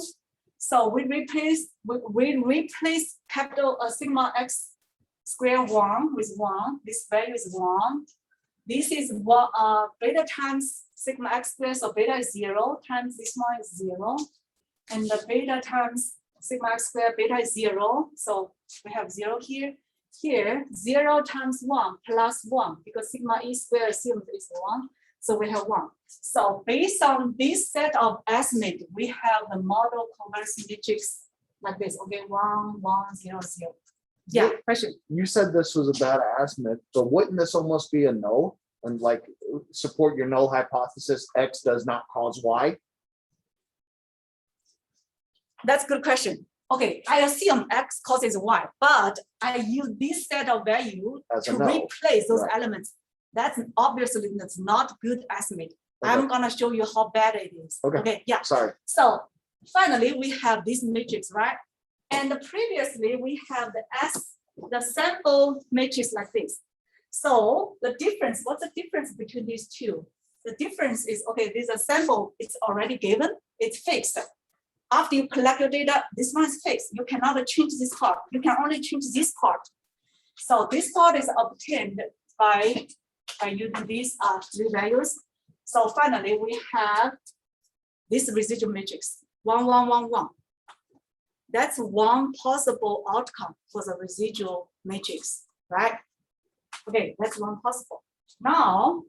so we replace capital sigma x square 1 with 1. This value is 1. This is what beta times sigma x squared, so beta is 0 times this one is 0. And the beta times sigma x squared, beta is 0. So we have 0 here. Here, 0 times 1 plus 1, because sigma e squared assumes is 1. So we have 1. So based on this set of estimates, we have the model covariance matrix like this. Okay, 1, 1, 0, 0. Yeah, question. You said this was a bad estimate, but wouldn't this almost be a null and like support your null hypothesis? X does not cause Y. That's a good question. Okay, I assume X causes Y, but I use this set of value As a to null. replace those Right. elements. That's obviously that's not good estimate. Okay. I'm gonna show you how bad it is. Okay. Yeah. Sorry. So finally, we have this matrix, right? And previously we have the sample matrix like this. So the difference, what's the difference between these two? The difference is, okay, this is a sample, it's already given, it's fixed. After you collect your data, this one is fixed. You cannot change this part. You can only change this part. So this part is obtained by using these three values. So finally, we have this residual matrix, 1, 1, 1, 1. That's one possible outcome for the residual matrix, right? Okay, that's one possible. Now,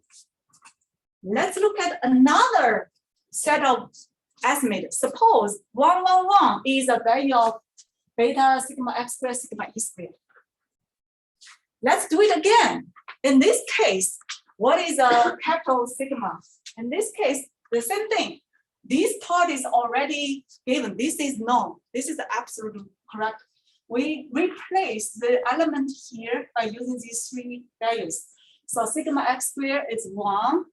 let's look at another set of estimates. Suppose 1, 1, 1 is a value of beta sigma x squared sigma e squared. Let's do it again. In this case, what is a capital sigma? In this case, the same thing. This part is already given. This is known. This is absolutely correct. We replace the element here by using these three values. So sigma x squared is 1.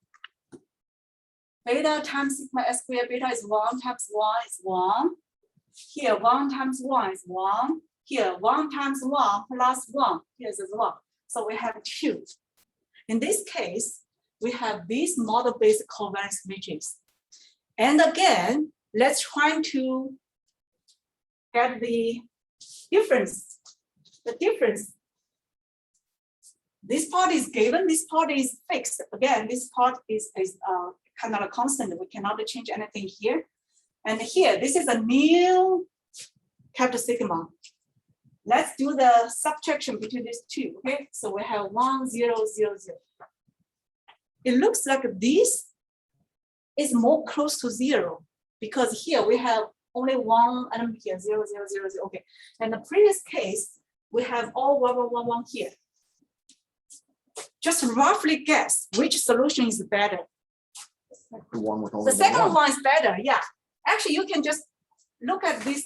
Beta times sigma x squared, beta is 1 times 1 is 1. Here, 1 times 1 is 1. Here, 1 times 1 plus 1. Here is 1. So we have 2. In this case, we have this model-based covariance matrix. And again, let's try to get the difference. The difference. This part is given, this part is fixed. Again, this part is kind of a constant. We cannot change anything here. And here, this is a new capital sigma. Let's do the subtraction between these two. Okay, so we have 1, 0, 0, 0. It looks like this is more close to 0 because here we have only one element here, 0, 0, 0, 0. Okay, and the previous case, we have all 1, 1, 1, 1 here. Just roughly guess which solution is better. The one with only The second one. one is better, yeah. Actually, you can just look at this,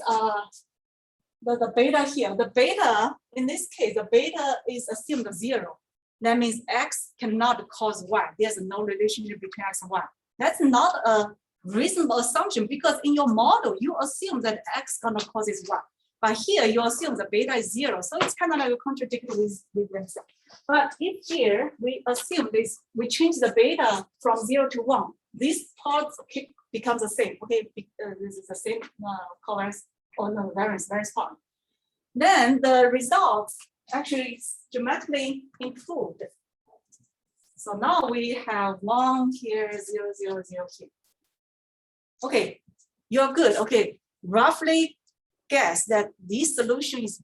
the beta here. The beta, in this case, the beta is assumed 0. That means X cannot cause Y. There's no relationship between X and Y. That's not a reasonable assumption because in your model, you assume that X gonna causes Y. But here you assume the beta is 0. So it's kind of like a contradiction with themselves. But if here we assume this, we change the beta from 0 to 1, this part becomes the same. Okay, this is the same covariance or no variance part. Then the results actually dramatically improved. So now we have 1 here, 0, 0, 0 here. Okay, you're good. Okay, roughly guess that this solution is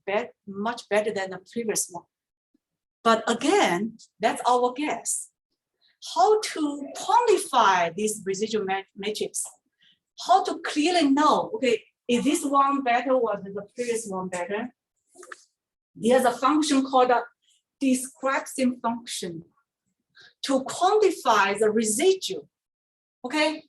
much better than the previous one. But again, that's our guess. How to quantify this residual matrix? How to clearly know, okay, is this one better or the previous one better? There's a function called a description function to quantify the residual, okay?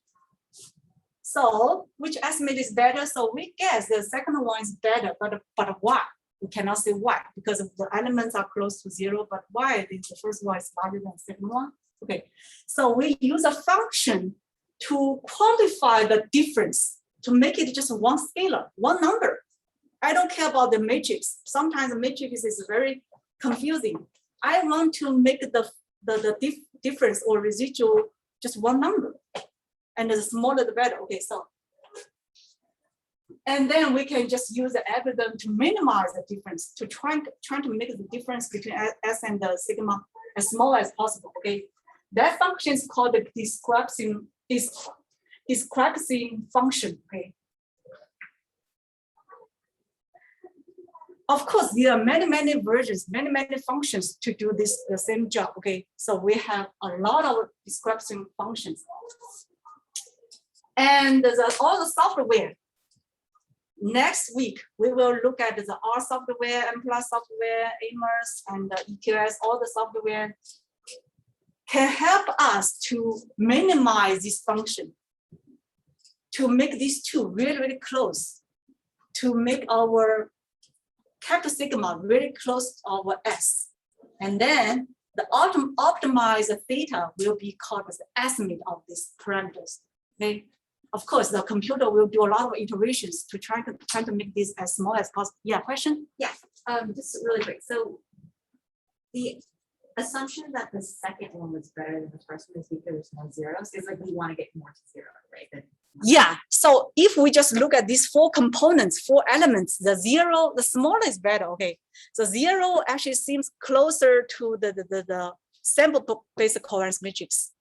So which estimate is better? So we guess the second one is better, but why? We cannot say why because the elements are close to 0, but why the first one is larger than the second one? Okay, so we use a function to quantify the difference, to make it just one scalar, one number. I don't care about the matrix. Sometimes the matrix is very confusing. I want to make the difference or residual just one number. And the smaller the better. Okay, so. And then we can just use the algorithm to minimize the difference, to try to make the difference between S and the sigma as small as possible. Okay, that function is called the describing function. Okay. Of course, there are many versions, many functions to do the same job. Okay, so we have a lot of describing functions, and all the software. Next week, we will look at the R software, M+ software, AMOS, and the EQS. All the software can help us to minimize this function, to make these two really close, to make our capital sigma really close to our S. And then the optimized theta will be called as the estimate of these parameters. Okay. Of course, the computer will do a lot of iterations to try to make this as small as possible. Yeah, question? Yeah, just really quick. So the assumption that the second one was better than the first one is because there's no zeros. Is like we want to get more to zero, right? Yeah. So if we just look at these 4 components, 4 elements, the zero, the smaller is better. Okay. So 0 actually seems closer to the sample-based covariance matrix.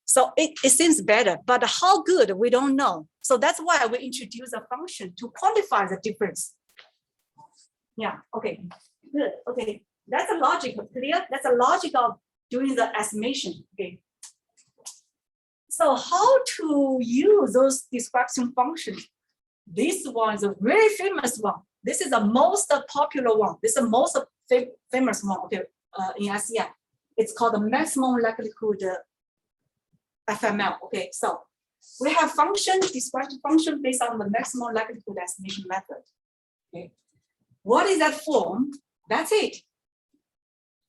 So it seems better, but how good, we don't know. So that's why we introduce a function to quantify the difference. Yeah, okay, good, okay. That's a logic, clear? That's a logic of doing the estimation, okay. So how to use those description functions? This one is a very famous one. This is the most popular one. This is the most famous one, okay, in SEM. It's called the maximum likelihood FML. Okay, so we have function, description function based on the maximum likelihood estimation method. Okay, what is that form? That's it.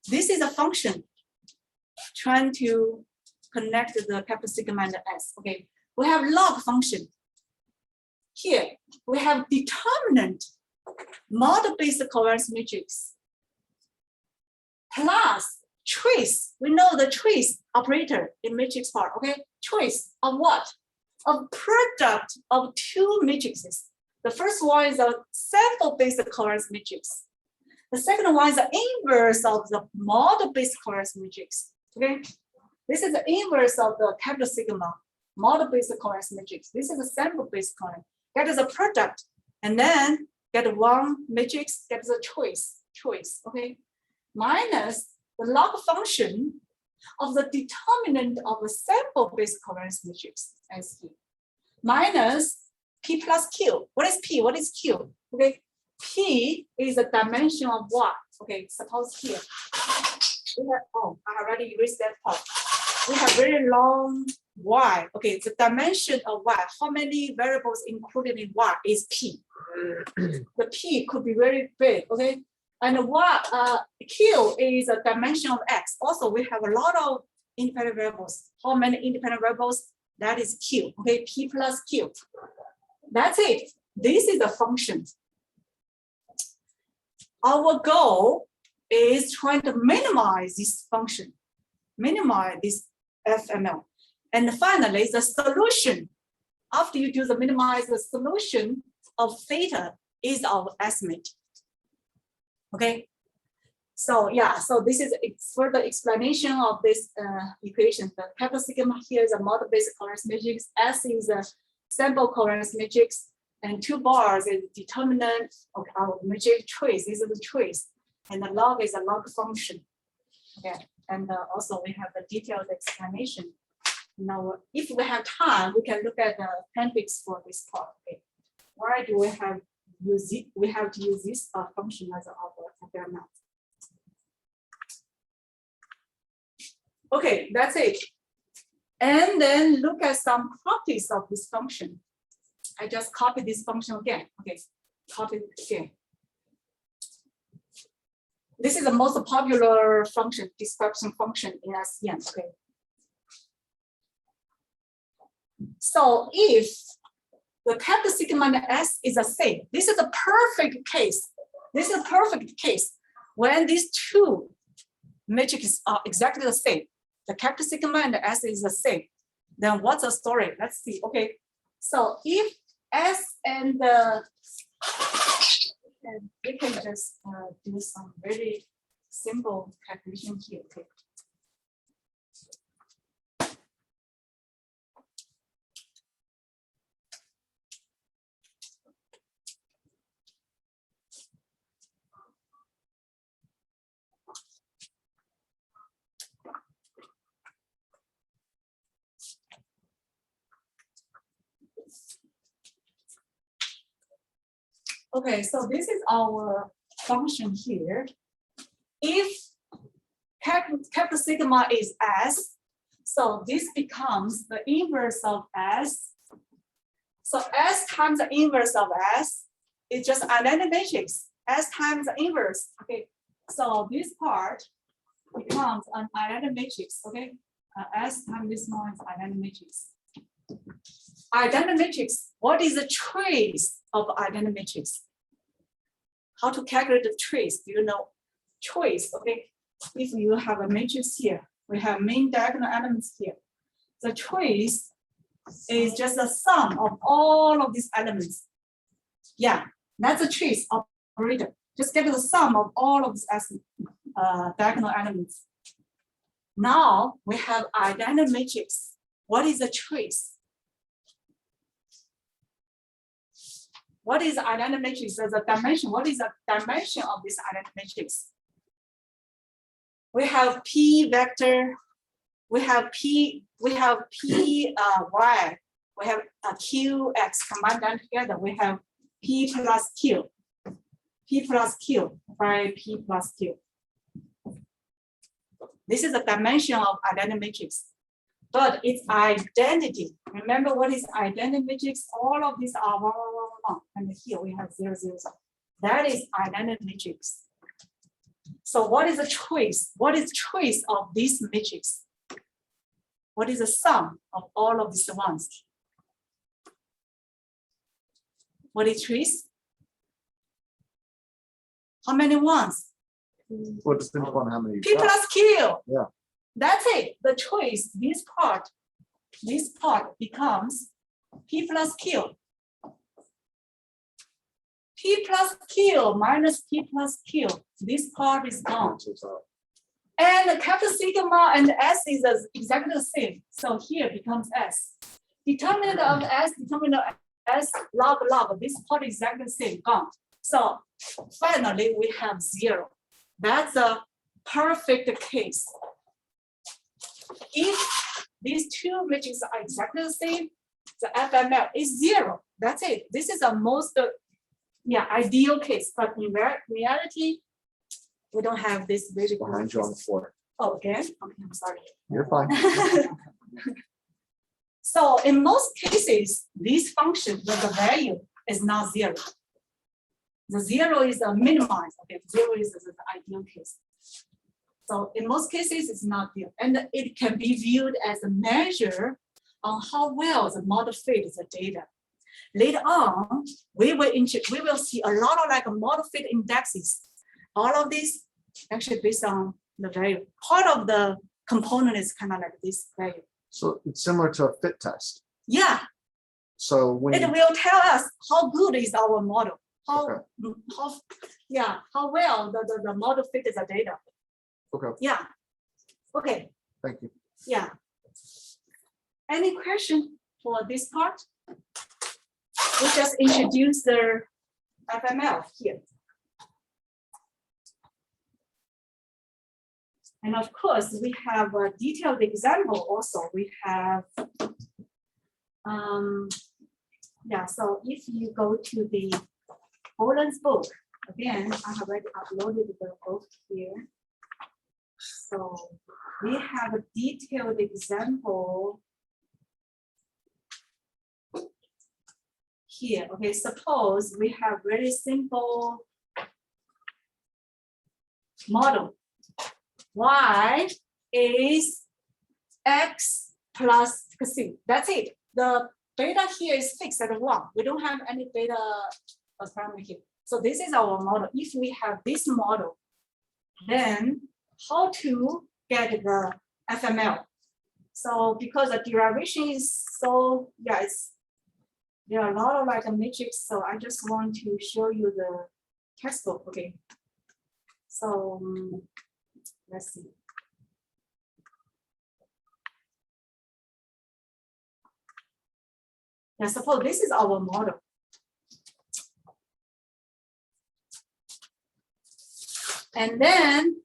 This is a function trying to connect the capital sigma and the S. Okay, we have log function. Here we have determinant model-based covariance matrix plus trace. We know the trace operator in matrix part. Okay, trace of what? Of product of 2 matrices. The first one is a sample-based covariance matrix. The second one is the inverse of the model-based covariance matrix. Okay, this is the inverse of the capital sigma model-based covariance matrix. This is a sample-based covariance. That is a product, and then get 1 matrix, get the choice. Okay, minus the log function of the determinant of a sample-based covariance matrix, as here, minus P plus Q. What is P? What is Q? Okay, P is the dimension of what? Okay, suppose here we have, oh, I already erased that part. We have very long Y. Okay, the dimension of Y, how many variables included in Y is P. The P could be very big, okay? And what Q is a dimension of X. Also, we have a lot of independent variables. How many independent variables? That is Q. Okay, P plus Q. That's it. This is the function. Our goal is trying to minimize this function, minimize this FML. And finally, the solution. After you do the minimize, the solution of theta is our estimate. Okay, so yeah, so this is further explanation of this equation. The capital sigma here is a model-based covariance matrix. S is a sample covariance matrix, and 2 bars is determinant of our matrix trace. This is the trace, and the log is a log function. Okay, and also we have a detailed explanation. Now, if we have time, we can look at the appendix for this part. Okay, why do we have use it? We have to use this function as our FML. Okay, that's it. And then look at some properties of this function. I just copied this function again. Okay, copy it again. This is the most popular function, description function in SEM. Okay. So if the capital sigma and S is the same. This is a perfect case. This is a perfect case when these two matrices are exactly the same. The capital sigma and the S is the same. Then what's the story? Let's see. Okay, so if S and we can just do some very simple calculation here. Okay. Okay, so this is our function here. If capital sigma is S, so this becomes the inverse of S. So S times the inverse of S is just identity matrix. S times the inverse. Okay, so this part becomes an identity matrix. Okay, S times this one is identity matrix. Identity matrix. What is the trace of identity matrix? How to calculate the trace? Do you know trace? Okay, if you have a matrix here, we have main diagonal elements here. The trace is just the sum of all of these elements. Yeah, that's a trace operator. Just get the sum of all of these diagonal elements. Now we have identity matrix. What is a trace? What is the identity matrix? There's a dimension. What is the dimension of this identity matrix? We have P vector. We have P y. We have a Q, X combined them together. We have P plus Q. P plus Q by P plus Q. This is the dimension of identity matrix. But it's identity. Remember what is identity matrix? All of these are 1, 1, 1, 1, and here we have 0, 0, 0. That is identity matrix. So what is the trace? What is trace of this matrix? What is the sum of all of these ones? What is trace? How many ones? Well, it depends upon how many. P plus Q. Yeah. That's it. The trace, this part becomes P plus Q. P plus Q minus P plus Q. This part is gone. And the capital sigma and S is exactly the same. So here becomes S. Determinant of S, determinant of S, log. This part is exactly the same, gone. So finally we have 0. That's a perfect case. If these two matrices are exactly the same, the FML is 0. That's it. This is the most ideal case. But in reality, we don't have this very good Behind you on the floor. Oh, again? Okay, I'm sorry. You're fine. So in most cases, these functions, the value is not 0. The 0 is a minimized. Okay, 0 is the ideal case. So in most cases, it's not there. And it can be viewed as a measure on how well the model fits the data. Later on, we will see a lot of like model fit indexes. All of these actually based on the value. Part of the component is kind of like this value. So it's similar to a fit test. Yeah, So when it will tell us how good is our model. How Okay. how well the model fits the data. Okay, Yeah. Okay. thank you. Yeah. Any question for this part? We just introduce the FML here. And of course, we have a detailed example also. We have, so if you go to the Boland's book, again, I have already uploaded the book here. So we have a detailed example here. Okay, suppose we have very simple model. Y is X plus C. That's it. The beta here is fixed at 1. We don't have any beta parameter here. So this is our model. If we have this model, then how to get the FML? So because the derivation is so, yes, there are a lot of like a matrix. So I just want to show you the textbook. Okay. So let's see. Now suppose this is our model. And then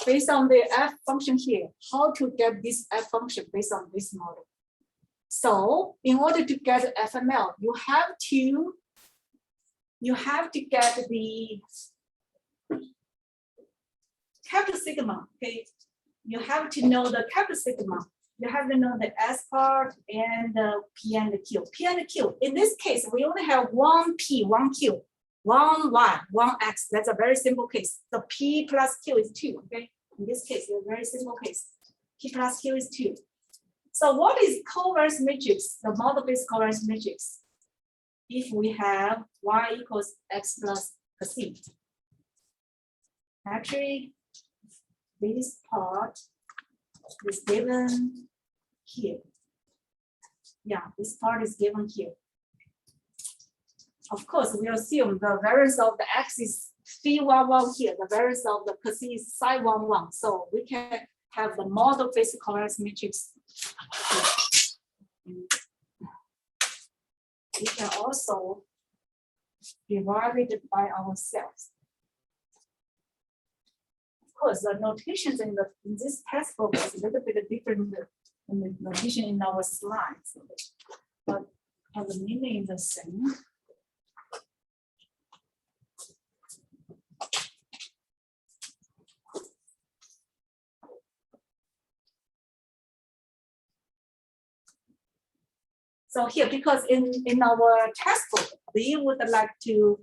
based on the f function here, how to get this f function based on this model. So in order to get FML, you have to get the capital sigma. Okay, you have to know the capital sigma. You have to know the S part and the P and the Q. P and the Q. In this case, we only have one P, one Q, one Y, one X. That's a very simple case. The P plus Q is 2. Okay, in this case, a very simple case. P plus Q is 2. So what is covariance matrix? The model-based covariance matrix. If we have Y equals X plus C. Actually, this part is given here. Yeah, this part is given here. Of course, we assume the variance of the X is phi 1 here. The variance of the C is psi 1. So we can have the model-based covariance matrix. We can also derive it by ourselves. Of course, the notations in this textbook is a little bit different than the notation in our slides, but the meaning is the same. So here, because in our textbook, we would like to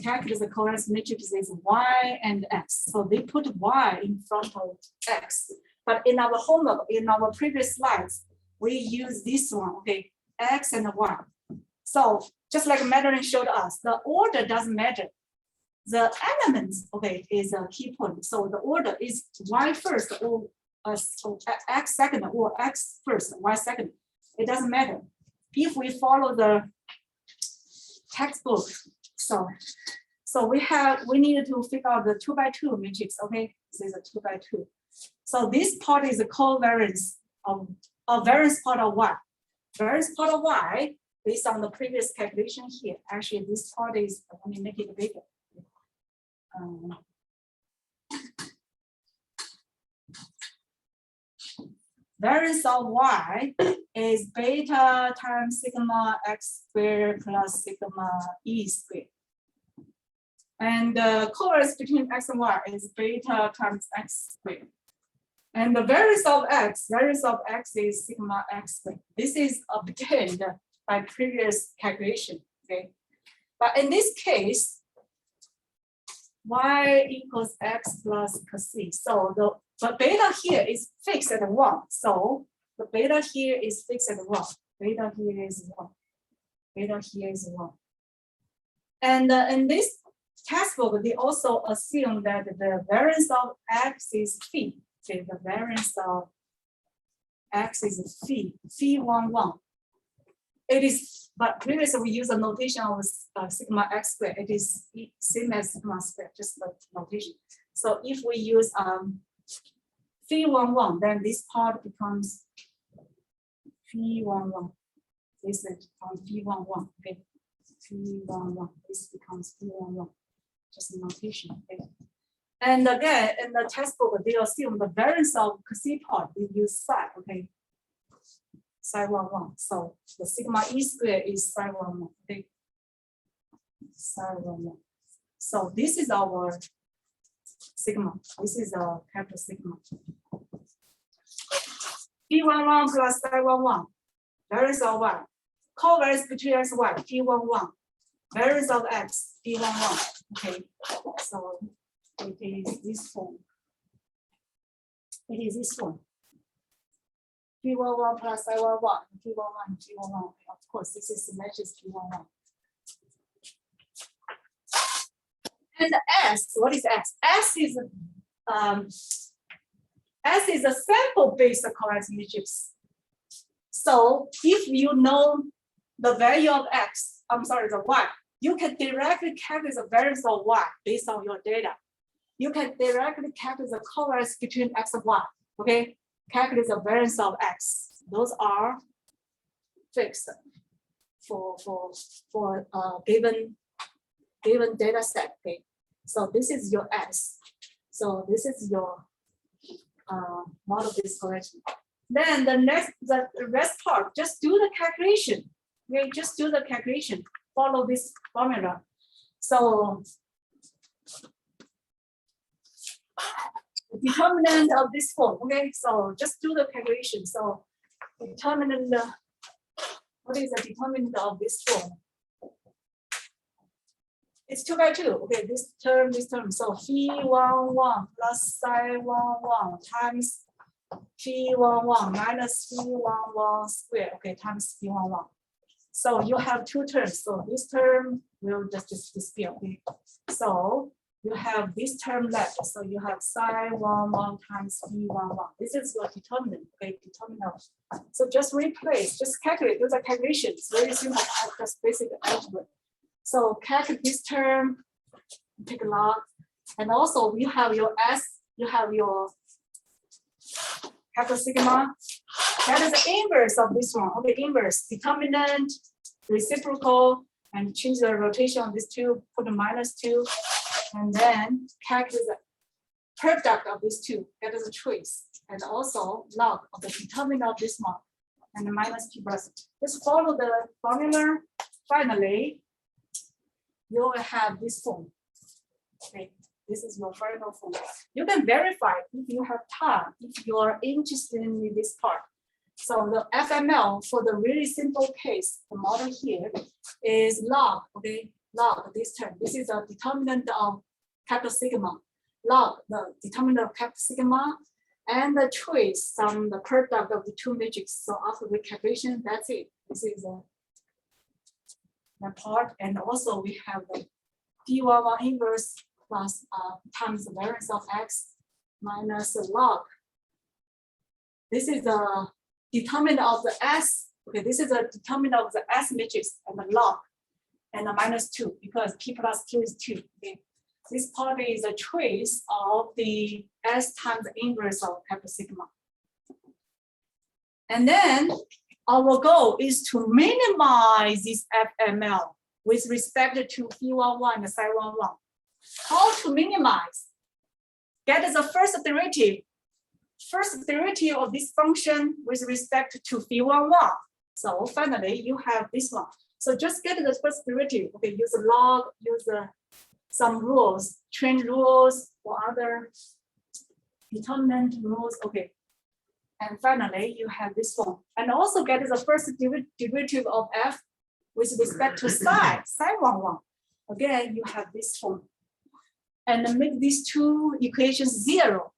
calculate the covariance matrix is Y and X. So they put Y in front of X. But in our homework, in our previous slides, we use this one, okay, X and Y. So just like Madeline showed us, the order doesn't matter. The elements, okay, is a key point. So the order is Y first or X second or X first, Y second. It doesn't matter if we follow the textbook. So we needed to figure out the 2 by 2 matrix. Okay, this is a 2 by 2. So this part is a covariance of variance part of Y. Variance part of Y based on the previous calculation here. Actually, this part is, let me make it bigger. Variance of Y is beta times sigma X squared plus sigma E squared. And the covariance between X and Y is beta times X squared. And the variance of X is sigma X squared. This is obtained by previous calculation, okay? But in this case, Y equals X plus C. So the beta here is fixed at 1. So the beta here is fixed at 1. Beta here is 1. Beta here is 1. And in this textbook, they also assume that the variance of X is phi. Okay, the variance of X is phi 1. It is, but previously we use a notation of sigma X squared. It is same as sigma squared, just the notation. So if we use phi 1, then this part becomes phi 1. This is phi 1. Okay, phi 1. This becomes phi 1. Just a notation. Okay. And again, in the textbook, they assume the variance of C part, we use psi. Okay, psi 1. So the sigma E squared is psi 1. Okay, psi 1. So this is our sigma. This is our capital sigma. P11 plus psi 1. Variance of Y. Covariance between X and Y. P11. Variance of X. P11. Okay. So it is this form. It is this one. P11 plus I11, P11, P11. Of course, this is matches P11. And the S, what is S? S is a sample-based correct matrix. So if you know the value of X, I'm sorry, the Y, you can directly calculate the variance of Y based on your data. You can directly calculate the covariance between X and Y, okay? Calculate the variance of X. Those are fixed for given data set, okay? So this is your S. So this is your model-based correction. Then the rest part, just do the calculation. Okay, just do the calculation. Follow this formula. So the determinant of this form. Okay, so just do the calculation. So determinant. What is the determinant of this form? It's 2 by 2. Okay, this term. So P11 plus psi11 times P11 minus P11 squared. Okay, times P11. So you have two terms. So this term will just disappear. Okay, so you have this term left. So you have psi11 times P11. This is your determinant. Okay, determinant. So just replace, just calculate. Do the calculation. It's very simple. Just basic algebra. So calculate this term, take a log, and also you have your S, you have your capital sigma. That is the inverse of this one. Okay, inverse, determinant, reciprocal, and change the rotation of these two, put a -2, and then calculate the product of these two, that is a trace, and also log of the determinant of this one, and the -p plus. Just follow the formula. Finally, you will have this form. Okay, this is your final form. You can verify if you have time, if you are interested in this part. So the FML for the really simple case, the model here is log, okay, log this term. This is a determinant of capital sigma, log the determinant of capital sigma, and the trace from the product of the two matrices. So after recalculation, that's it. This is the part, and also we have the P11 inverse plus times the variance of X minus the log. This is the determinant of the S. Okay, this is a determinant of the S matrix and the log, and the -2 because P plus Q is 2. Okay, this part is a trace of the S times the inverse of capital sigma. And then our goal is to minimize this FML with respect to P11 and psi11. How to minimize? Get the first derivative of this function with respect to P11. So finally, you have this one. So just get the first derivative. Okay, use log, use some rules, train rules or other determinant rules. Okay. And finally, you have this form. And also get the first derivative of f with respect to psi11. Again, you have this form. And make these two equations 0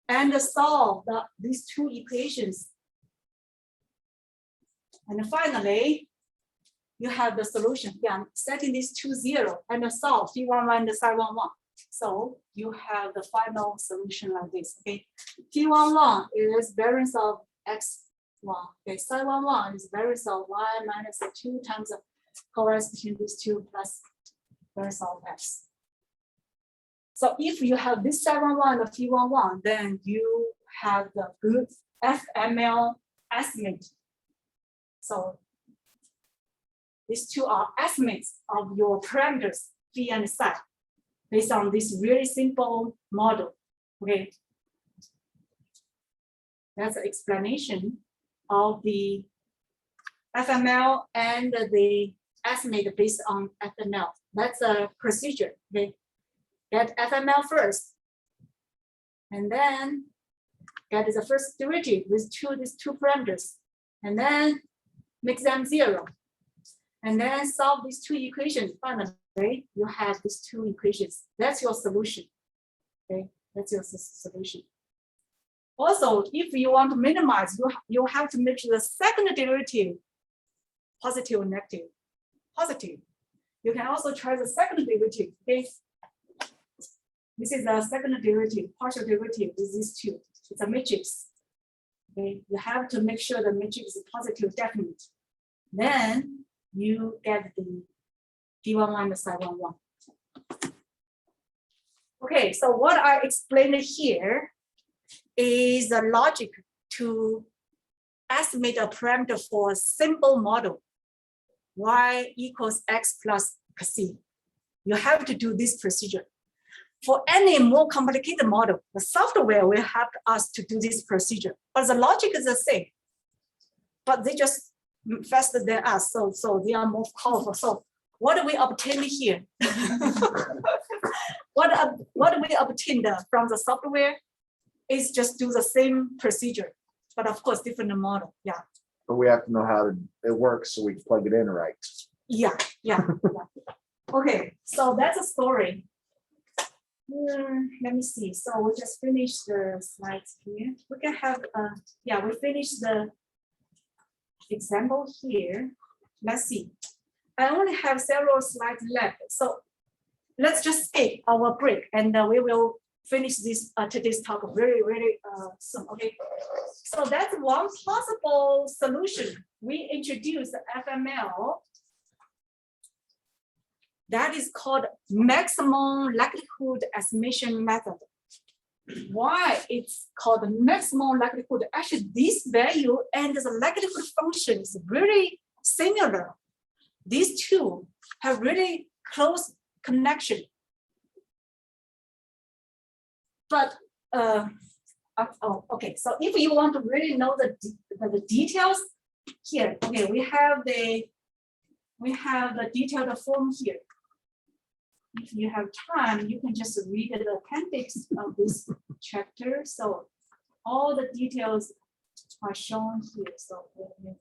and solve these two equations. And finally, you have the solution. Yeah, setting these two 0 and solve P11 and psi11. So you have the final solution like this. Okay, P11 is variance of X1. Okay, psi11 is variance of Y minus the 2 times the covariance between these two plus variance of X. So if you have this psi11 and P11, then you have the good FML estimate. So these two are estimates of your parameters, P and psi, based on this really simple model. Okay. That's the explanation of the FML and the estimate based on FML. That's a procedure. Okay. Get FML first. And then get the first derivative with these two parameters. And then make them 0. And then solve these two equations. Finally, you have these two equations. That's your solution. Okay, that's your solution. Also, if you want to minimize, you have to make the second derivative positive or negative. Positive. You can also try the second derivative. Okay. This is the second derivative, partial derivative with these two. It's a matrix. Okay. You have to make sure the matrix is positive definite. Then you get the D1 minus I11. Okay, so what I explained here is the logic to estimate a parameter for a simple model, y equals x plus c. You have to do this procedure. For any more complicated model, the software will help us to do this procedure, but the logic is the same. But they just faster than us, so they are more powerful. So what do we obtain here? what we obtained from the software is just do the same procedure, but of course different model. Yeah. But we have to know how it works so we can plug it in right. Yeah. Okay, so that's a story. Let me see. So we just finished the slides here. We can have we finished the example here. Let's see. I only have several slides left. So let's just take our break and we will finish this today's talk very soon. Okay. So that's one possible solution. We introduced FML. That is called maximum likelihood estimation method. Why it's called maximum likelihood? Actually, this value and the likelihood function is very similar. These two have really close connection. But okay. So if you want to really know the details here, okay, we have the detailed form here. If you have time, you can just read the appendix of this chapter. So all the details are shown here. So wait a minute.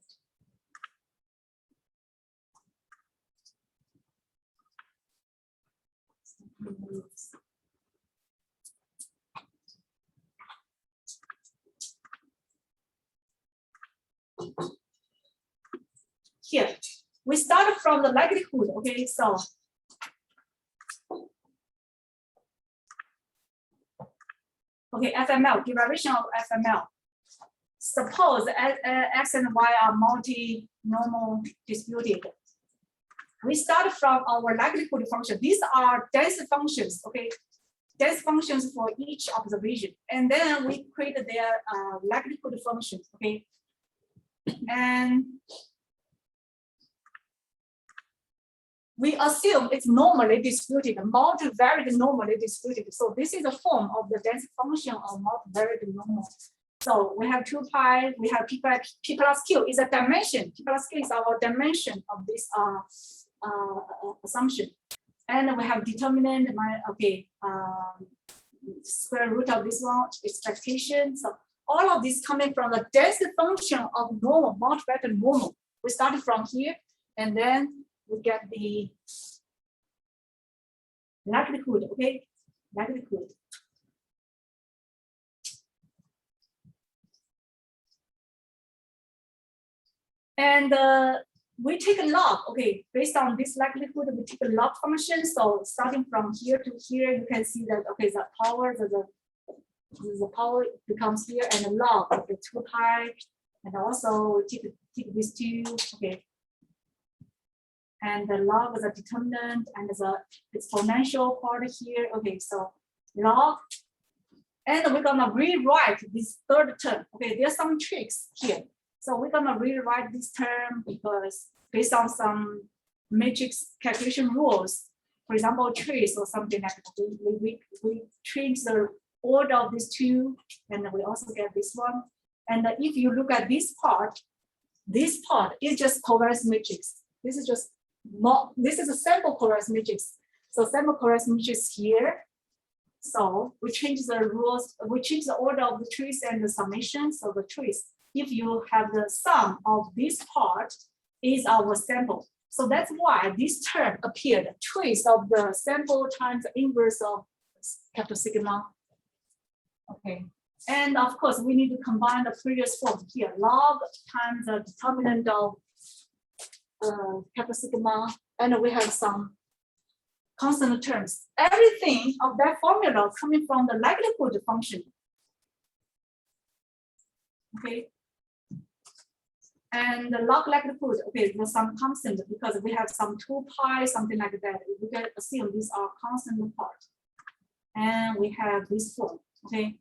Here, we start from the likelihood. Okay, so okay, FML, derivation of FML. Suppose X and Y are multi-normal disputed. We start from our likelihood function. These are dense functions, okay? Dense functions for each observation. And then we create their likelihood functions, okay? And we assume it's normally disputed, multivariate normally disputed. So this is a form of the dense function of multivariate normal. So we have 2 pi, we have p plus q is a dimension. P plus q is our dimension of this assumption. And we have determinant, square root of this one, expectation. So all of this coming from the dense function of normal, multivariate normal. We started from here, and then we get the likelihood, okay? Likelihood. And we take a log, okay, based on this likelihood, we take a log function. So starting from here to here, you can see that, okay, the power, the power becomes here and the log of the 2 pi. And also we take these two, okay. And the log is a determinant and the exponential part here. Okay, so log. And we're gonna rewrite this third term. Okay, there's some tricks here. So we're gonna rewrite this term because based on some matrix calculation rules, for example, trace or something like that, we change the order of these two, and we also get this one. And if you look at this part is just covariance matrix. This is just this is a sample covariance matrix. So sample covariance matrix here. So we change the rules, we change the order of the trace and the summation. So the trace, if you have the sum of this part, is our sample. So that's why this term appeared, trace of the sample times the inverse of capital sigma. Okay, And of course, we need to combine the previous form here, log times the determinant of kappa sigma, and we have some constant terms. Everything of that formula coming from the likelihood function. Okay. And the log likelihood, okay, there's some constant because we have some 2 pi, something like that. We can assume these are constant part. And we have this form, okay.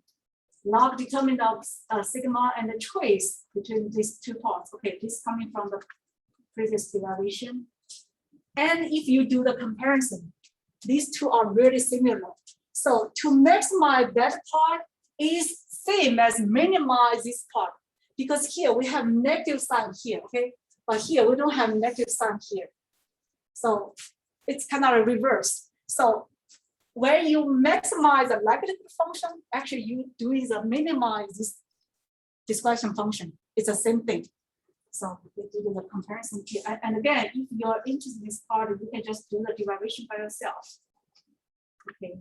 Log determinant of sigma and the choice between these 2 parts. Okay, this coming from the previous derivation. And if you do the comparison, these two are really similar. So to maximize that part is same as minimize this part. Because here we have negative sign here, okay? But here we don't have negative sign here. So it's kind of a reverse. So where you maximize the likelihood function, actually you do is a minimize this dispersion function. It's the same thing. So we do the comparison here. And again, if you're interested in this part, you can just do the derivation by yourself. Okay.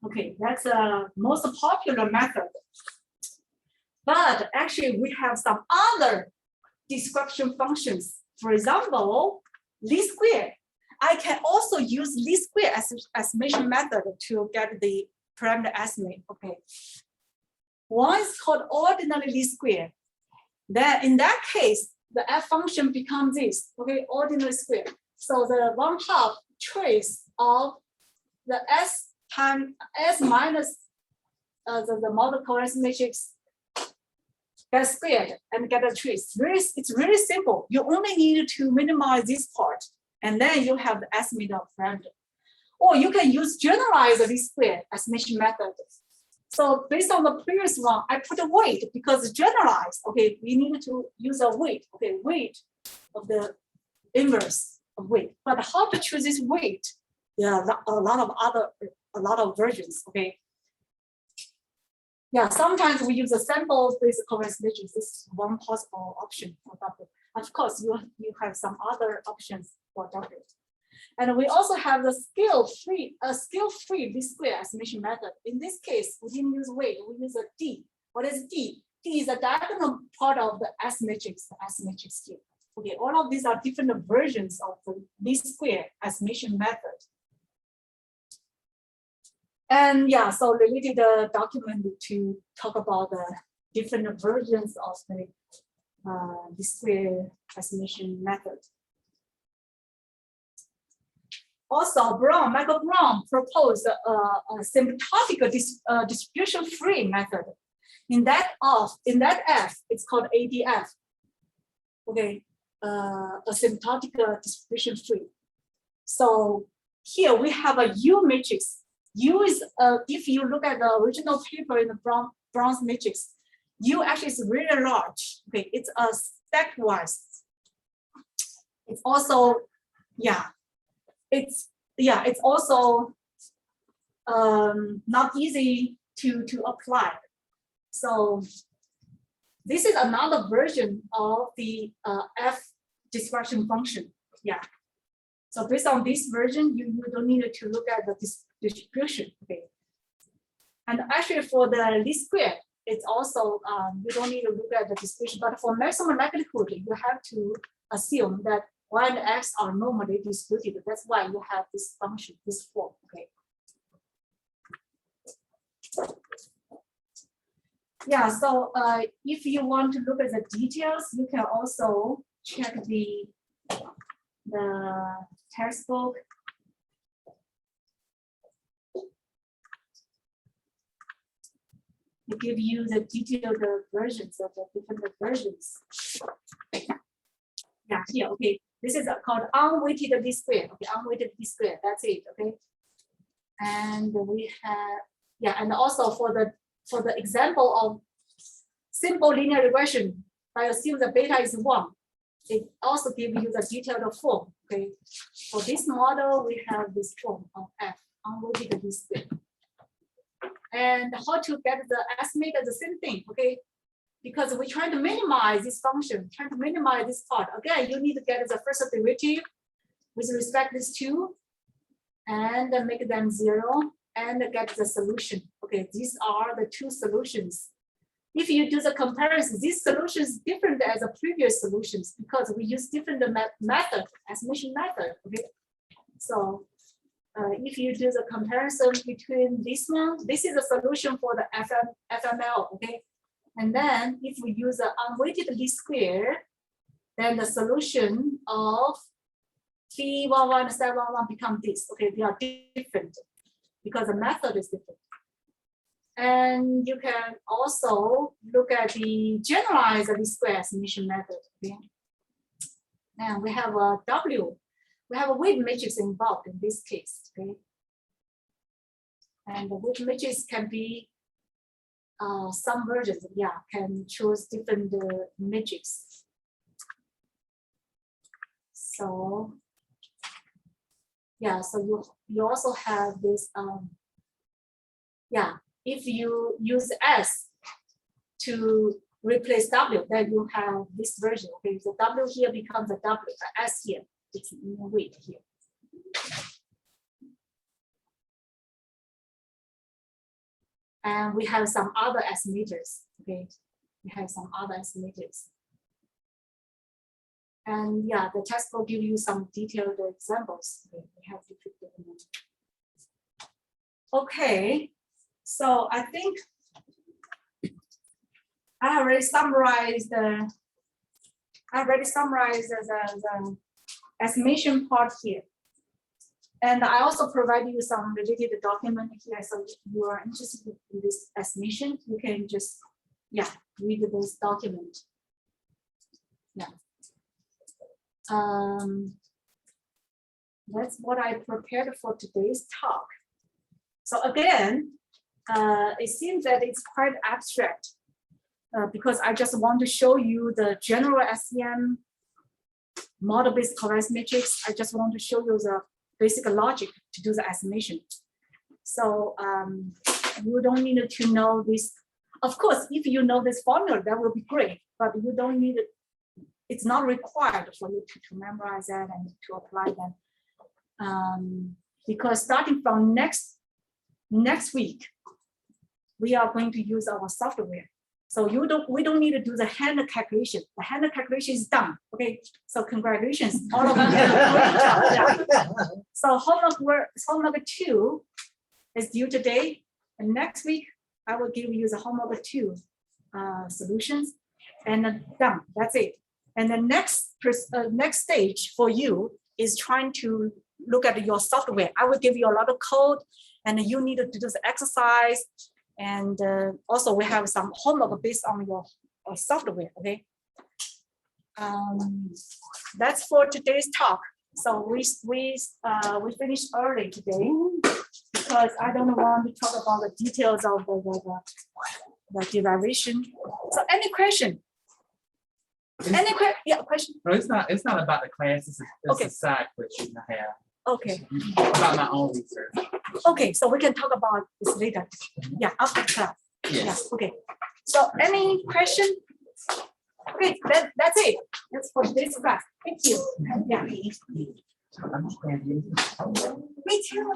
Okay, that's a most popular method. But actually, we have some other description functions. For example, least square. I can also use least square estimation method to get the parameter estimate. Okay. One is called ordinary least square. Then in that case, the f function becomes this. Okay, ordinary square. So the 1/2 trace of the s times s minus the model coherence matrix get squared and get a trace. It's really simple. You only need to minimize this part, and then you have the estimate of parameter. Or you can use generalized least square estimation method. So based on the previous one, I put a weight because generalized. Okay, we need to use a weight. Okay, weight of the inverse of weight. But how to choose this weight? There are a lot of versions. Okay. Yeah, sometimes we use a sample-based coherence matrix. This is one possible option for W. Of course, you have some other options for W. And we also have the scale-free least square estimation method. In this case, we didn't use weight, we use a D. What is D? D is a diagonal part of the S matrix, the S matrix here. Okay, all of these are different versions of the least square estimation method. And yeah, so related document to talk about the different versions of the least square estimation method. Also, Michael Brown proposed a symptotic distribution-free method. In that F, it's called ADF. Okay, a symptotic distribution-free. So here we have a U matrix. U is, if you look at the original paper in the Brown's matrix, U actually is really large. Okay, it's a stepwise. It's also, it's also not easy to apply. So this is another version of the F dispersion function. Yeah. So based on this version, you don't need to look at the distribution. Okay. And actually for the least square, it's also you don't need to look at the distribution. But for maximum likelihood, you have to assume that Y and X are normally distributed. That's why you have this function, this form. Okay. Yeah, so if you want to look at the details, you can also check the textbook. It gives you the detailed versions of the different versions. Yeah, here, okay. This is called unweighted least square. Okay, unweighted least square. That's it. Okay. And we have, and also for the example of simple linear regression, I assume the beta is 1. It also gives you the detailed form. Okay. For this model, we have this form of F, unweighted least square. And how to get the estimate is the same thing. Okay. Because we're trying to minimize this function, trying to minimize this part. Again, you need to get the first derivative with respect to these two and then make them 0. and get the solution. Okay, these are the two solutions. If you do the comparison, this solution is different as the previous solutions because we use different method, estimation method. Okay, so if you do the comparison between this one, this is a solution for the FML. Okay, and then if we use the unweighted least square, then the solution of 311 and 711 become this. Okay, they are different because the method is different. And you can also look at the generalized least square estimation method. Okay? And we have a W. We have a weight matrix involved in this case. Okay? And the weight matrix can be some versions. Yeah, can choose different matrix. So yeah, so you also have this. Yeah. If you use S to replace W, then you have this version. Okay, the W here becomes a W, the S here, it's in weight here. And we have some other estimators. Okay, we have some other estimators. And yeah, the test will give you some detailed examples. Okay, we have to pick them. Okay. So I think I already summarized the estimation part here. And I also provide you some related document here. So if you are interested in this estimation, you can just, yeah, read this document. Yeah. That's what I prepared for today's talk. So again, it seems that it's quite abstract because I just want to show you the general SEM model-based correlation matrix. I just want to show you the basic logic to do the estimation. So you don't need to know this. Of course, if you know this formula, that will be great, but you don't need it. It's not required for you to memorize that and to apply that. Because starting from next week, we are going to use our software. So we don't need to do the hand calculation. The hand calculation is done. Okay. So congratulations, all of you. Yeah. So homework 2 is due today. And next week, I will give you the homework 2 solutions and then done. That's it. And the next stage for you is trying to look at your software. I will give you a lot of code and you need to do the exercise. And also we have some homework based on your software, okay? That's for today's talk. So we finished early today because I don't want to talk about the details of the derivation. So any question? Yeah, question? No, it's not about the class, it's Okay. a side question I have. Okay. About my own research. Okay, so we can talk about this later. Yeah, after class. Yes. Yeah, okay. So any question? Okay, that's it. That's for this class. Thank you. Yeah. Me too.